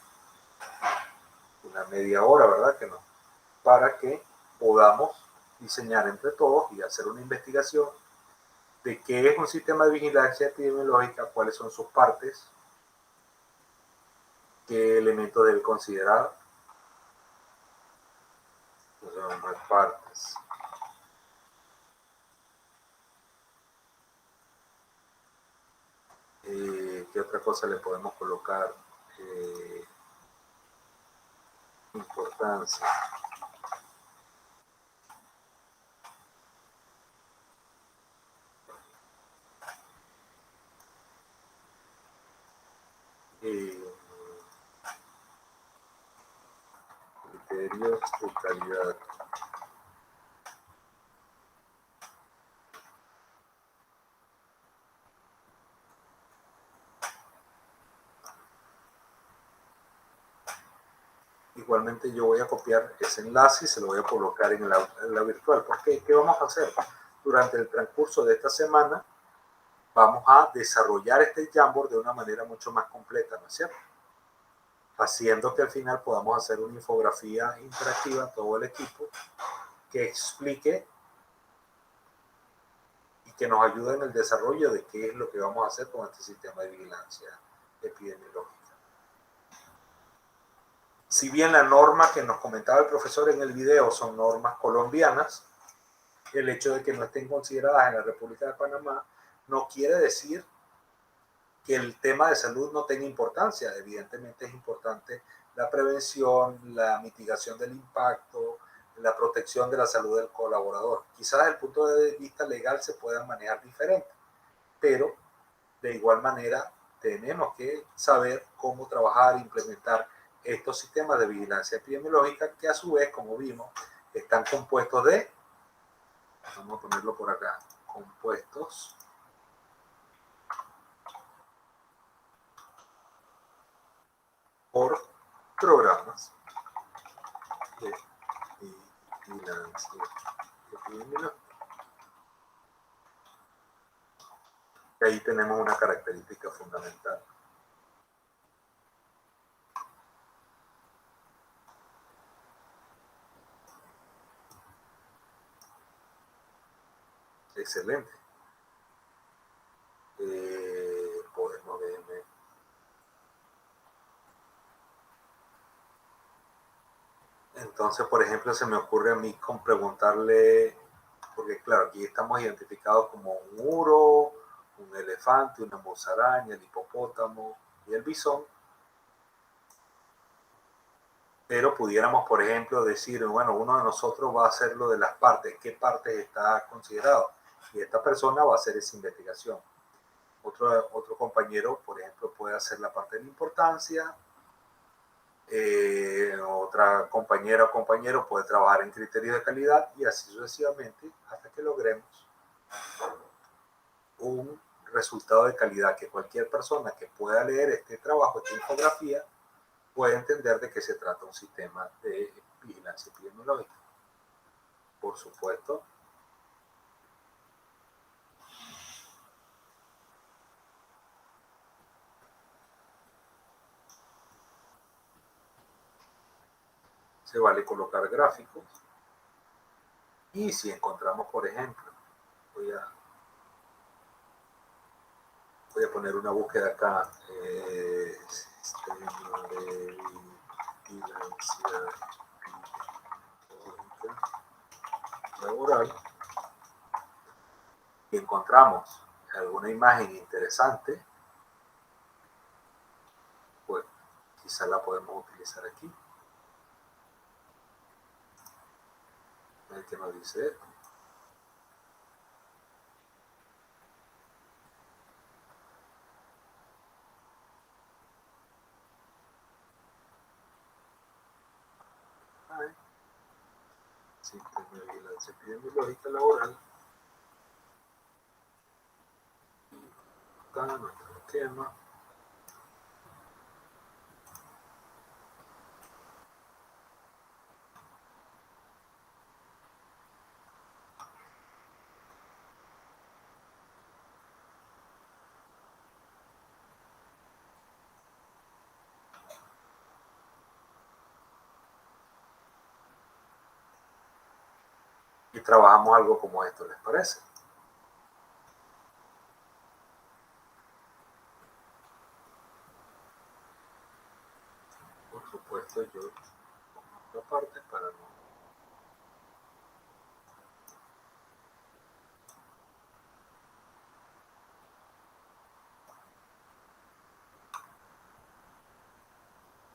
una media hora, ¿verdad? Que no, para que podamos diseñar entre todos y hacer una investigación de qué es un sistema de vigilancia epidemiológica, cuáles son sus partes, qué elementos debe considerar. Entonces vamos a ver partes. ¿Qué otra cosa le podemos colocar? Importancia. tu calidad. Igualmente yo voy a copiar ese enlace y se lo voy a colocar en la virtual. Porque ¿qué vamos a hacer? Durante el transcurso de esta semana vamos a desarrollar este Jamboard de una manera mucho más completa, ¿no es cierto? Haciendo que al final podamos hacer una infografía interactiva a todo el equipo que explique y que nos ayude en el desarrollo de qué es lo que vamos a hacer con este sistema de vigilancia epidemiológica. Si bien la norma que nos comentaba el profesor en el video son normas colombianas, el hecho de que no estén consideradas en la República de Panamá no quiere decir que el tema de salud no tenga importancia. Evidentemente es importante la prevención, la mitigación del impacto, la protección de la salud del colaborador. Quizás desde el punto de vista legal se puedan manejar diferente, pero de igual manera tenemos que saber cómo trabajar e implementar estos sistemas de vigilancia epidemiológica que a su vez, como vimos, están compuestos de, vamos a ponerlo por acá, compuestos por programas de vigilancia epidemiológica. Y ahí tenemos una característica fundamental. Excelente. Podemos ver. Entonces, por ejemplo, se me ocurre a mí con preguntarle, porque claro, aquí estamos identificados como un uro, un elefante, una musaraña, el hipopótamo y el bisón. Pero pudiéramos, por ejemplo, decir, bueno, uno de nosotros va a hacer lo de las partes, qué partes está considerado, y esta persona va a hacer esa investigación. Otro compañero, por ejemplo, puede hacer la parte de la importancia, otra compañera o compañero puede trabajar en criterios de calidad y así sucesivamente hasta que logremos un resultado de calidad que cualquier persona que pueda leer este trabajo, esta infografía, puede entender de qué se trata un sistema de vigilancia epidemiológica. Por supuesto, se vale colocar gráficos. Y si encontramos, por ejemplo, voy a poner una búsqueda acá, sistema de vigilancia laboral, y encontramos alguna imagen interesante, pues quizá la podemos utilizar aquí. A ver qué nos dice esto. Sistema de vigilancia epidemiológica laboral. Acá nuestro esquema. Y trabajamos algo como esto, ¿les parece? Por supuesto, yo pongo otra parte para no...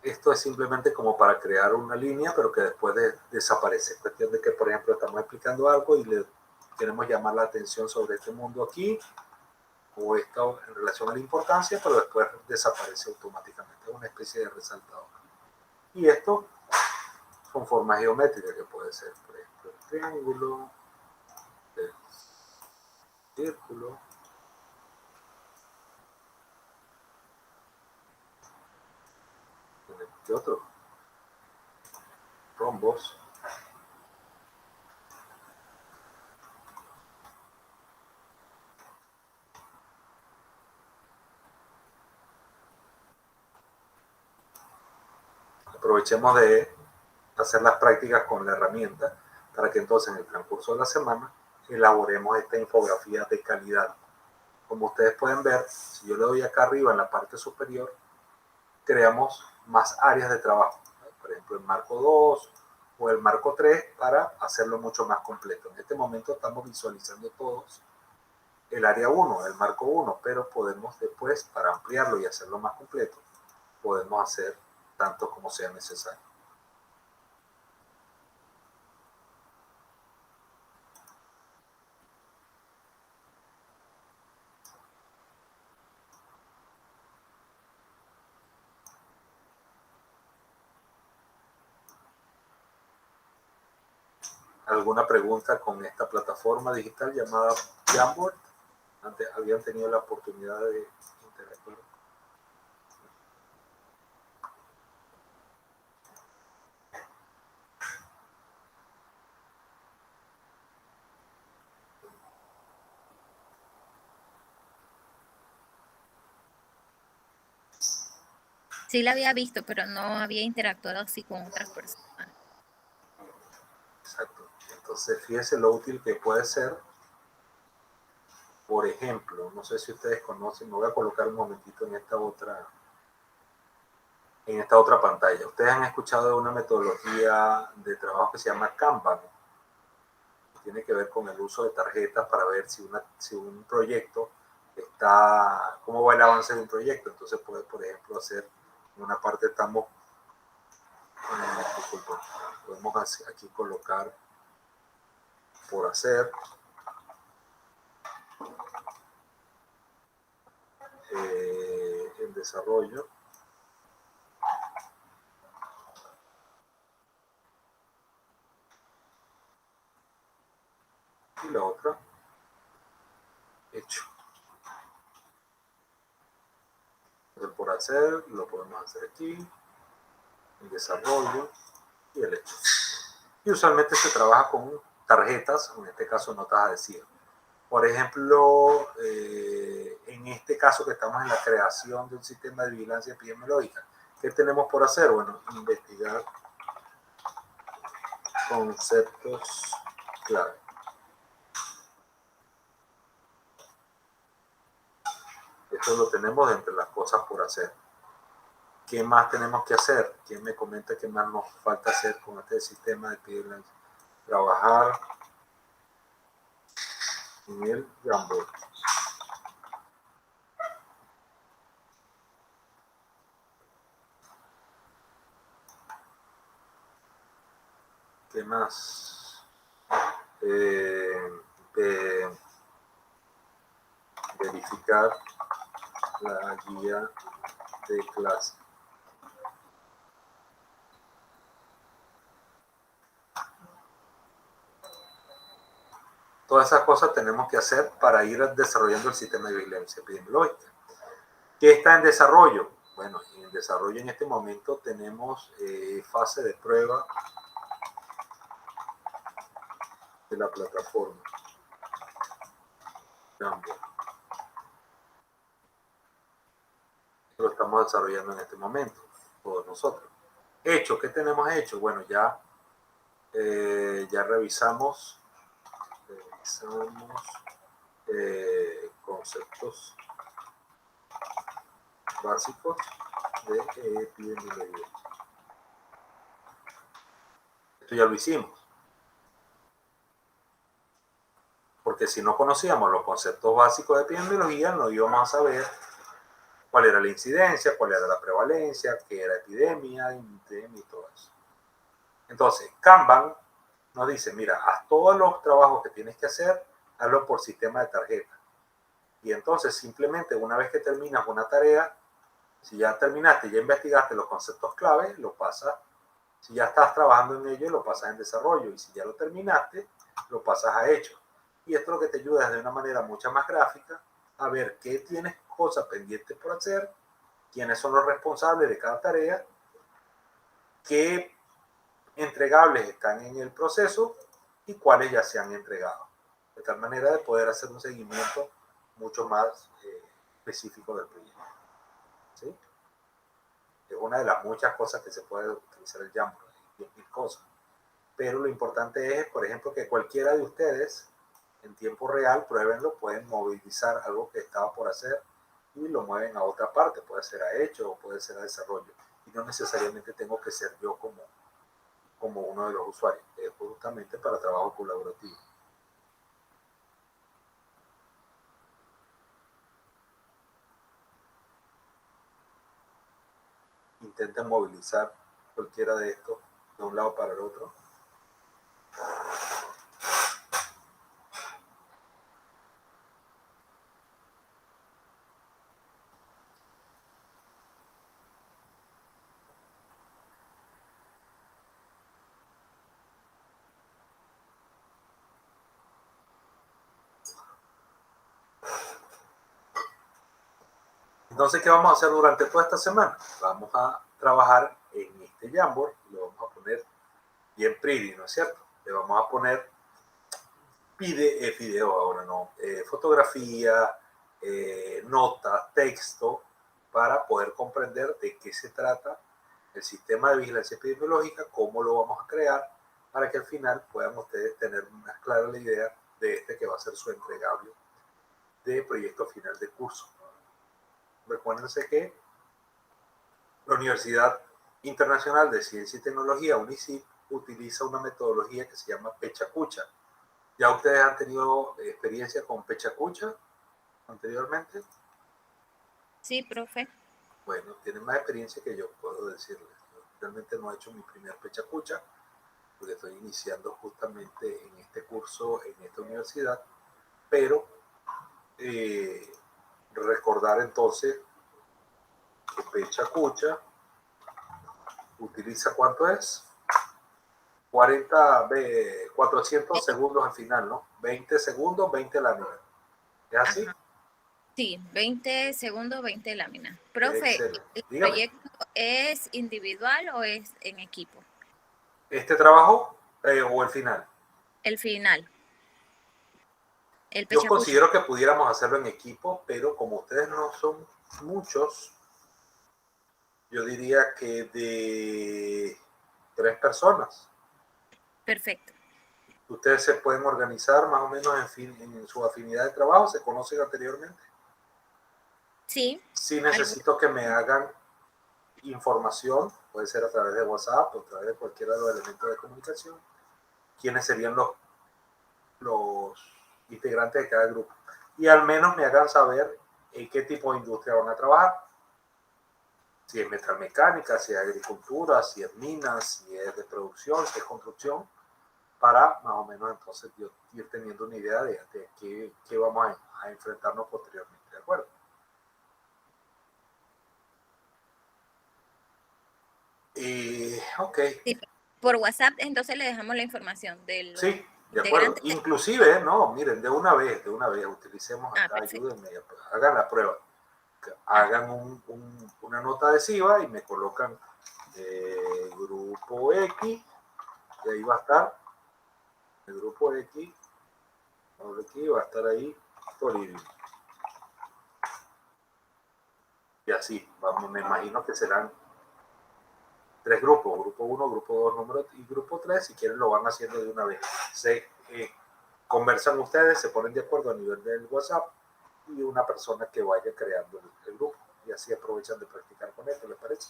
Esto es simplemente como para crear una línea, pero que después desaparece. Es cuestión de que, por ejemplo, estamos explicando algo y le queremos llamar la atención sobre este mundo aquí, o esto en relación a la importancia, pero después desaparece automáticamente. Es una especie de resaltador. Y esto con formas geométricas que puede ser, por ejemplo, el triángulo, el círculo, ¿qué otro? Rombos. Aprovechemos de hacer las prácticas con la herramienta para que entonces en el transcurso de la semana elaboremos esta infografía de calidad. Como ustedes pueden ver, si yo le doy acá arriba en la parte superior, creamos más áreas de trabajo. Por ejemplo, el marco 2 o el marco 3 para hacerlo mucho más completo. En este momento estamos visualizando todos el área 1, el marco 1, pero podemos después, para ampliarlo y hacerlo más completo, podemos hacer tanto como sea necesario. ¿Alguna pregunta con esta plataforma digital llamada Jamboard? Antes habían tenido la oportunidad de interactuar. Sí la había visto, pero no había interactuado así con otras personas. Exacto. Entonces, fíjense lo útil que puede ser. Por ejemplo, no sé si ustedes conocen, me voy a colocar un momentito en esta otra pantalla. Ustedes han escuchado de una metodología de trabajo que se llama Kanban. Tiene que ver con el uso de tarjetas para ver si un proyecto está, cómo va el avance de un proyecto. Entonces puede, por ejemplo, hacer, en una parte estamos, podemos aquí colocar por hacer, en desarrollo, y la otra, hecho. El por hacer lo podemos hacer aquí, el desarrollo y el hecho. Y usualmente se trabaja con tarjetas, en este caso notas adhesivas. Por ejemplo, en este caso que estamos en la creación de un sistema de vigilancia epidemiológica, ¿qué tenemos por hacer? Bueno, investigar conceptos clave. Esto lo tenemos entre las cosas por hacer. ¿Qué más tenemos que hacer? ¿Quién me comenta qué más nos falta hacer con este sistema de vigilancia? Trabajar en el Jamboard. ¿Qué más? Verificar la guía de clase. Todas esas cosas tenemos que hacer para ir desarrollando el sistema de vigilancia epidemiológica. ¿Qué está en desarrollo? Bueno, en desarrollo en este momento tenemos fase de prueba de la plataforma. Lo estamos desarrollando en este momento, todos nosotros. Hecho, ¿qué tenemos hecho? Bueno, ya revisamos conceptos básicos de epidemiología. Esto ya lo hicimos. Porque si no conocíamos los conceptos básicos de epidemiología, no íbamos a saber cuál era la incidencia, cuál era la prevalencia, qué era epidemia, y todo eso. Entonces, Kanban nos dice, mira, haz todos los trabajos que tienes que hacer, hazlo por sistema de tarjeta. Y entonces, simplemente, una vez que terminas una tarea, si ya terminaste, ya investigaste los conceptos clave, lo pasas Si ya estás trabajando en ello, lo pasas en desarrollo. Y si ya lo terminaste, lo pasas a hecho. Y esto lo que te ayuda es de una manera mucho más gráfica a ver qué tienes cosas pendientes por hacer, quiénes son los responsables de cada tarea, qué entregables están en el proceso y cuáles ya se han entregado. De tal manera de poder hacer un seguimiento mucho más específico del proyecto. ¿Sí? Es una de las muchas cosas que se puede utilizar el Jamboard, 10.000 cosas. Pero lo importante es, por ejemplo, que cualquiera de ustedes en tiempo real, pruébenlo, pueden movilizar algo que estaba por hacer y lo mueven a otra parte, puede ser a hecho o puede ser a desarrollo. Y no necesariamente tengo que ser yo como uno de los usuarios, es justamente para trabajo colaborativo. Intenten movilizar cualquiera de estos de un lado para el otro. Entonces, ¿qué vamos a hacer durante toda esta semana? Vamos a trabajar en este Jamboard y lo vamos a poner bien pretty, ¿no es cierto? Le vamos a poner video ahora, ¿no? Fotografía, notas, texto, para poder comprender de qué se trata el sistema de vigilancia epidemiológica, cómo lo vamos a crear, para que al final puedan ustedes tener más clara la idea de este que va a ser su entregable de proyecto final de curso. Recuérdense que la Universidad Internacional de Ciencia y Tecnología, UNICIT, utiliza una metodología que se llama Pechacucha. ¿Ya ustedes han tenido experiencia con Pechacucha anteriormente? Sí, profe. Bueno, tienen más experiencia que yo, puedo decirles. Yo realmente no he hecho mi primer Pechacucha, porque estoy iniciando justamente en este curso, en esta universidad, pero recordar entonces que Pechacucha utiliza, ¿cuánto es? 400 segundos al final, ¿no? 20 segundos, 20 láminas. ¿Es así? Ajá. Sí, 20 segundos, 20 láminas. Profe, Excelente. ¿el Dígame. proyecto es individual o es en equipo? ¿Este trabajo o el final? El final. El Yo Pechacucha. considero que pudiéramos hacerlo en equipo, pero como ustedes no son muchos, yo diría que de 3 personas. Perfecto. Ustedes se pueden organizar más o menos en su afinidad de trabajo, se conocen anteriormente. Sí. Sí necesito que me hagan información, puede ser a través de WhatsApp o a través de cualquiera de los elementos de comunicación, quiénes serían los integrantes de cada grupo. Y al menos me hagan saber en qué tipo de industria van a trabajar. Si es metalmecánica, si es agricultura, si es minas, si es de producción, si es construcción, para más o menos entonces yo ir teniendo una idea de qué vamos a enfrentarnos posteriormente, ¿de acuerdo? Ok. Sí, por WhatsApp entonces le dejamos la información de los Sí, de acuerdo. integrantes. Inclusive, no, miren, de una vez, utilicemos acá, Perfecto. ayúdenme, hagan la prueba. Hagan una nota adhesiva y me colocan grupo X, y ahí va a estar el grupo X, aquí va a estar ahí Toribio. Y así, vamos, me imagino que serán 3 grupos, grupo 1, grupo 2, número y grupo 3, si quieren lo van haciendo de una vez. Se conversan ustedes, se ponen de acuerdo a nivel del WhatsApp y una persona que vaya creando el grupo y así aprovechan de practicar con esto, ¿les parece?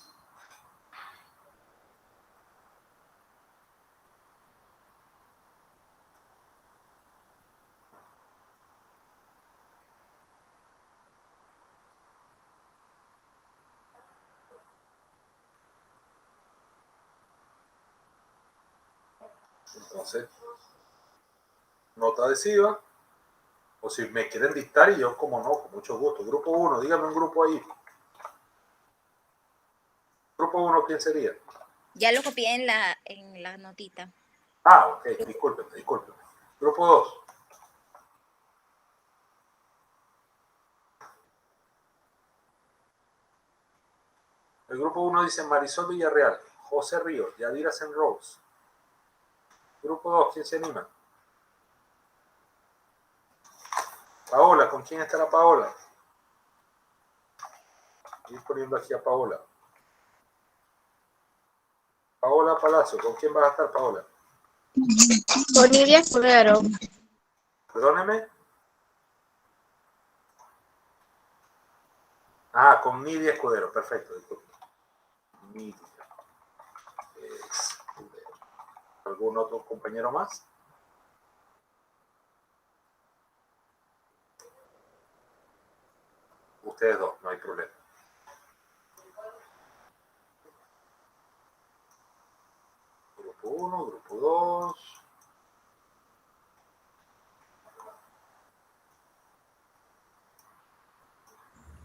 Entonces, nota adhesiva, o si me quieren dictar y yo como no, con mucho gusto. Grupo 1, dígame un grupo ahí. Grupo 1, ¿quién sería? Ya lo copié en la notita. Ah, ok, discúlpeme. Grupo 2. El grupo 1 dice Marisol Villarreal, José Ríos, Yadira Senrose. Grupo 2, ¿quién se anima? Paola, ¿con quién estará Paola? Estoy poniendo aquí a Paola. Paola Palacio, ¿con quién vas a estar, Paola? Con Nidia Escudero. Perdóneme. Ah, con Nidia Escudero, perfecto. Nidia Escudero. ¿Algún otro compañero más? Ustedes dos, no hay problema. Grupo 1, grupo 2.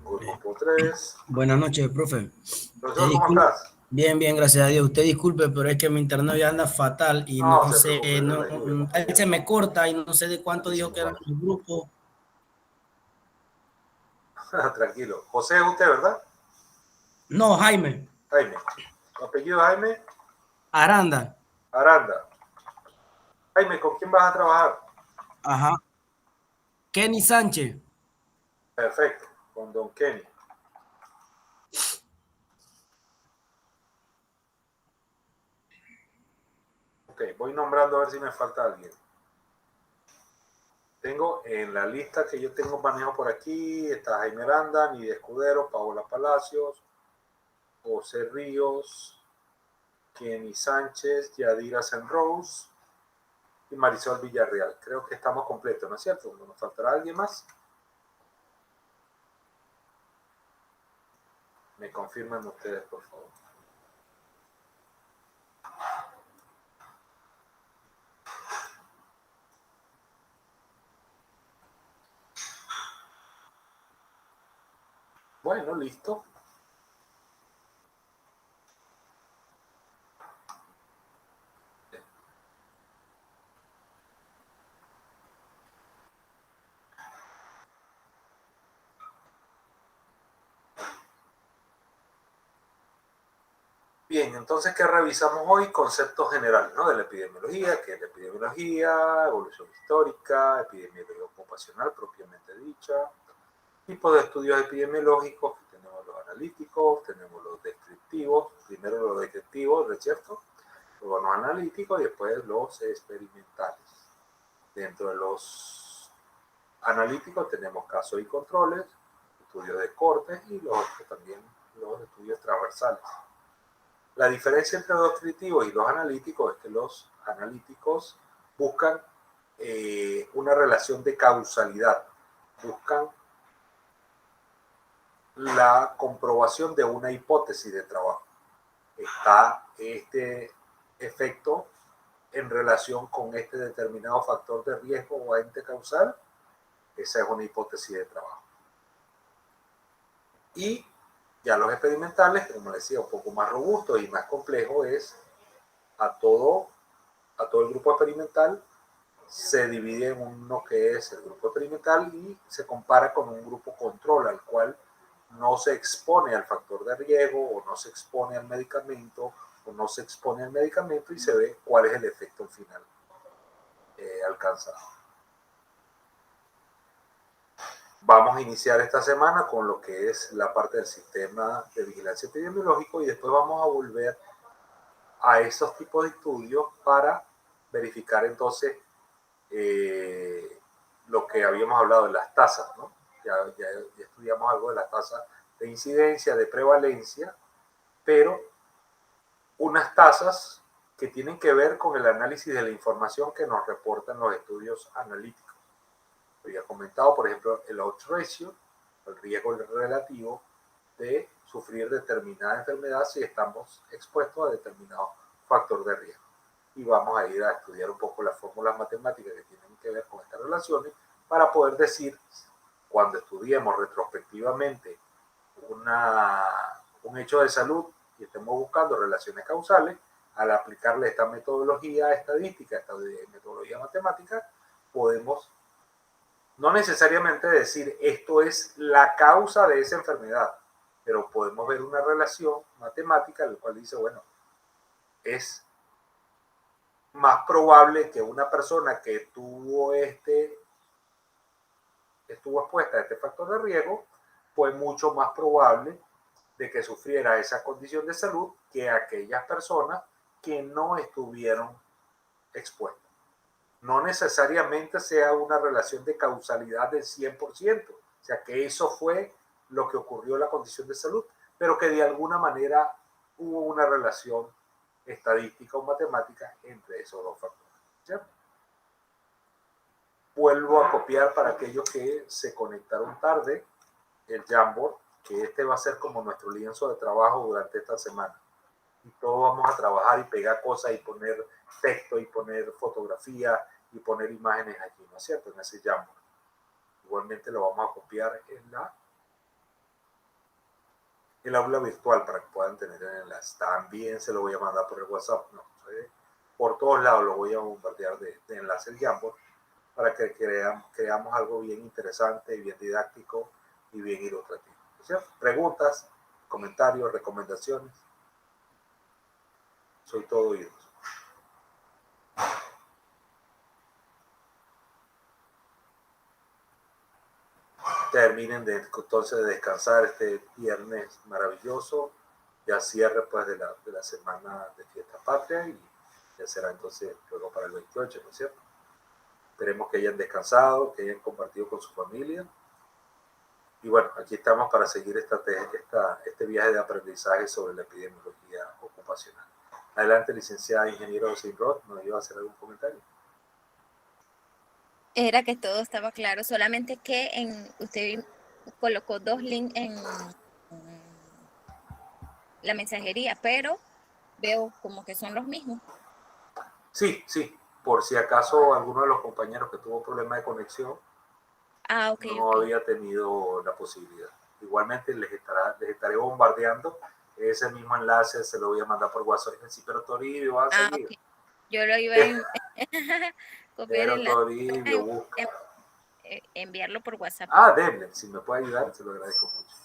Grupo 3. Buenas noches, profe. Profesor, ¿cómo estás? Bien, bien, gracias a Dios. Usted disculpe, pero es que mi internet ya anda fatal y No no se sé, preocupe, yo le ayudo. él se me corta y no sé de cuánto dijo que eran los grupos. Tranquilo. José es usted, ¿verdad? No, Jaime. Jaime. ¿Tu apellido es Jaime? Aranda. Aranda. Jaime, ¿con quién vas a trabajar? Ajá. Kenny Sánchez. Perfecto, con Don Kenny. Ok, voy nombrando a ver si me falta alguien. Tengo en la lista que yo tengo manejo por aquí, está Jaime Aranda, Nidia Escudero, Paola Palacios, José Ríos, Kenny Sánchez, Yadira Senrose y Marisol Villarreal. Creo que estamos completos, ¿no es cierto? ¿Nos faltará alguien más? Me confirman ustedes, por favor. Bueno, listo. Bien, entonces, ¿qué revisamos hoy? Conceptos generales, ¿no? De la epidemiología, ¿qué es la epidemiología? Evolución histórica, epidemiología ocupacional propiamente dicha, tipos de estudios epidemiológicos, tenemos los analíticos, tenemos los descriptivos, primero los descriptivos, ¿no es cierto? Luego los analíticos y después los experimentales. Dentro de los analíticos tenemos casos y controles, estudios de cortes y también los estudios transversales. La diferencia entre los descriptivos y los analíticos es que los analíticos buscan una relación de causalidad, buscan la comprobación de una hipótesis de trabajo. Está este efecto en relación con este determinado factor de riesgo o ente causal. Esa es una hipótesis de trabajo. Y ya los experimentales, como decía, un poco más robusto y más complejo, es a todo el grupo experimental se divide en uno que es el grupo experimental y se compara con un grupo control al cual no se expone al factor de riesgo o no se expone al medicamento o no se expone al medicamento y se ve cuál es el efecto final alcanzado. Vamos a iniciar esta semana con lo que es la parte del sistema de vigilancia epidemiológico y después vamos a volver a esos tipos de estudios para verificar entonces lo que habíamos hablado de las tasas, ¿no? Ya estudiamos algo de las tasas de incidencia, de prevalencia, pero unas tasas que tienen que ver con el análisis de la información que nos reportan los estudios analíticos. Había comentado, por ejemplo, el odds ratio, el riesgo relativo de sufrir determinada enfermedad si estamos expuestos a determinado factor de riesgo. Y vamos a ir a estudiar un poco las fórmulas matemáticas que tienen que ver con estas relaciones para poder decir, cuando estudiemos retrospectivamente un hecho de salud y estemos buscando relaciones causales, al aplicarle esta metodología estadística, esta metodología matemática, podemos no necesariamente decir esto es la causa de esa enfermedad, pero podemos ver una relación matemática, la cual dice, bueno, es más probable que una persona que estuvo expuesta a este factor de riesgo, fue mucho más probable de que sufriera esa condición de salud que aquellas personas que no estuvieron expuestas. No necesariamente sea una relación de causalidad del 100%, o sea que eso fue lo que ocurrió en la condición de salud, pero que de alguna manera hubo una relación estadística o matemática entre esos dos factores, ¿cierto? Vuelvo a copiar para aquellos que se conectaron tarde el Jamboard, que este va a ser como nuestro lienzo de trabajo durante esta semana. Y todos vamos a trabajar y pegar cosas y poner texto y poner fotografía y poner imágenes aquí, ¿no es cierto? En ese Jamboard. Igualmente lo vamos a copiar en el aula virtual para que puedan tener el enlace. También se lo voy a mandar por el WhatsApp, no, por todos lados lo voy a bombardear de enlace el Jamboard para que creamos algo bien interesante, bien didáctico y bien ilustrativo, ¿no es cierto? Preguntas, comentarios, recomendaciones. Soy todo oídos. Terminen entonces de descansar este viernes maravilloso, ya cierre pues de la semana de fiesta patria y ya será entonces luego para el 28, ¿no es cierto? Esperemos que hayan descansado, que hayan compartido con su familia. Y bueno, aquí estamos para seguir este viaje de aprendizaje sobre la epidemiología ocupacional. Adelante, licenciada ingeniero Sinrod, ¿nos iba a hacer algún comentario? Era que todo estaba claro, solamente que usted colocó 2 links en la mensajería, pero veo como que son los mismos. Sí, por si acaso alguno de los compañeros que tuvo problema de conexión no había tenido la posibilidad. Igualmente les estaré bombardeando ese mismo enlace, se lo voy a mandar por WhatsApp. Sí, pero Toribio va a seguir. Okay. Yo lo iba a copiar pero Toribio, busca. Enviarlo por WhatsApp. Denle, si me puede ayudar, se lo agradezco mucho.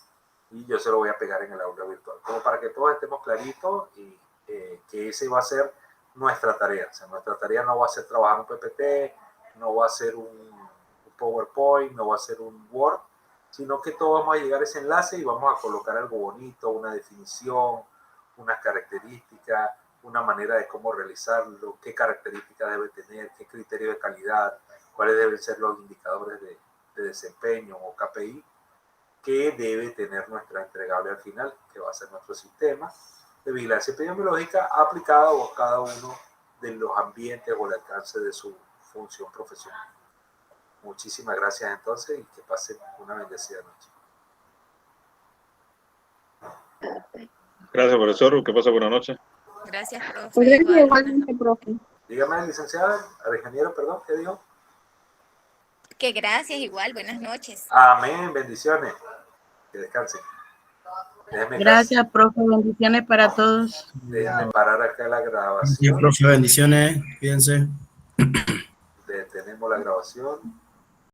Y yo se lo voy a pegar en el aula virtual, como para que todos estemos claritos y que ese va a ser nuestra tarea. O sea, nuestra tarea no va a ser trabajar un PPT, no va a ser un PowerPoint, no va a ser un Word, sino que todos vamos a llegar a ese enlace y vamos a colocar algo bonito, una definición, unas características, una manera de cómo realizarlo, qué características debe tener, qué criterio de calidad, cuáles deben ser los indicadores de desempeño o KPI que debe tener nuestra entregable al final, que va a ser nuestro sistema de vigilancia epidemiológica aplicado a cada uno de los ambientes o el alcance de su función profesional. Muchísimas gracias entonces y que pasen una bendecida noche. Gracias, profesor. Que pase buena noche. Gracias, profe. Gracias igualmente, profe. Dígame, licenciada, al ingeniero, perdón, ¿qué dijo? Que gracias igual, buenas noches. Amén, bendiciones. Que descansen. Gracias, profe, bendiciones para todos. Déjenme parar acá la grabación. Sí, profe, bendiciones, cuídense. Detenemos la grabación.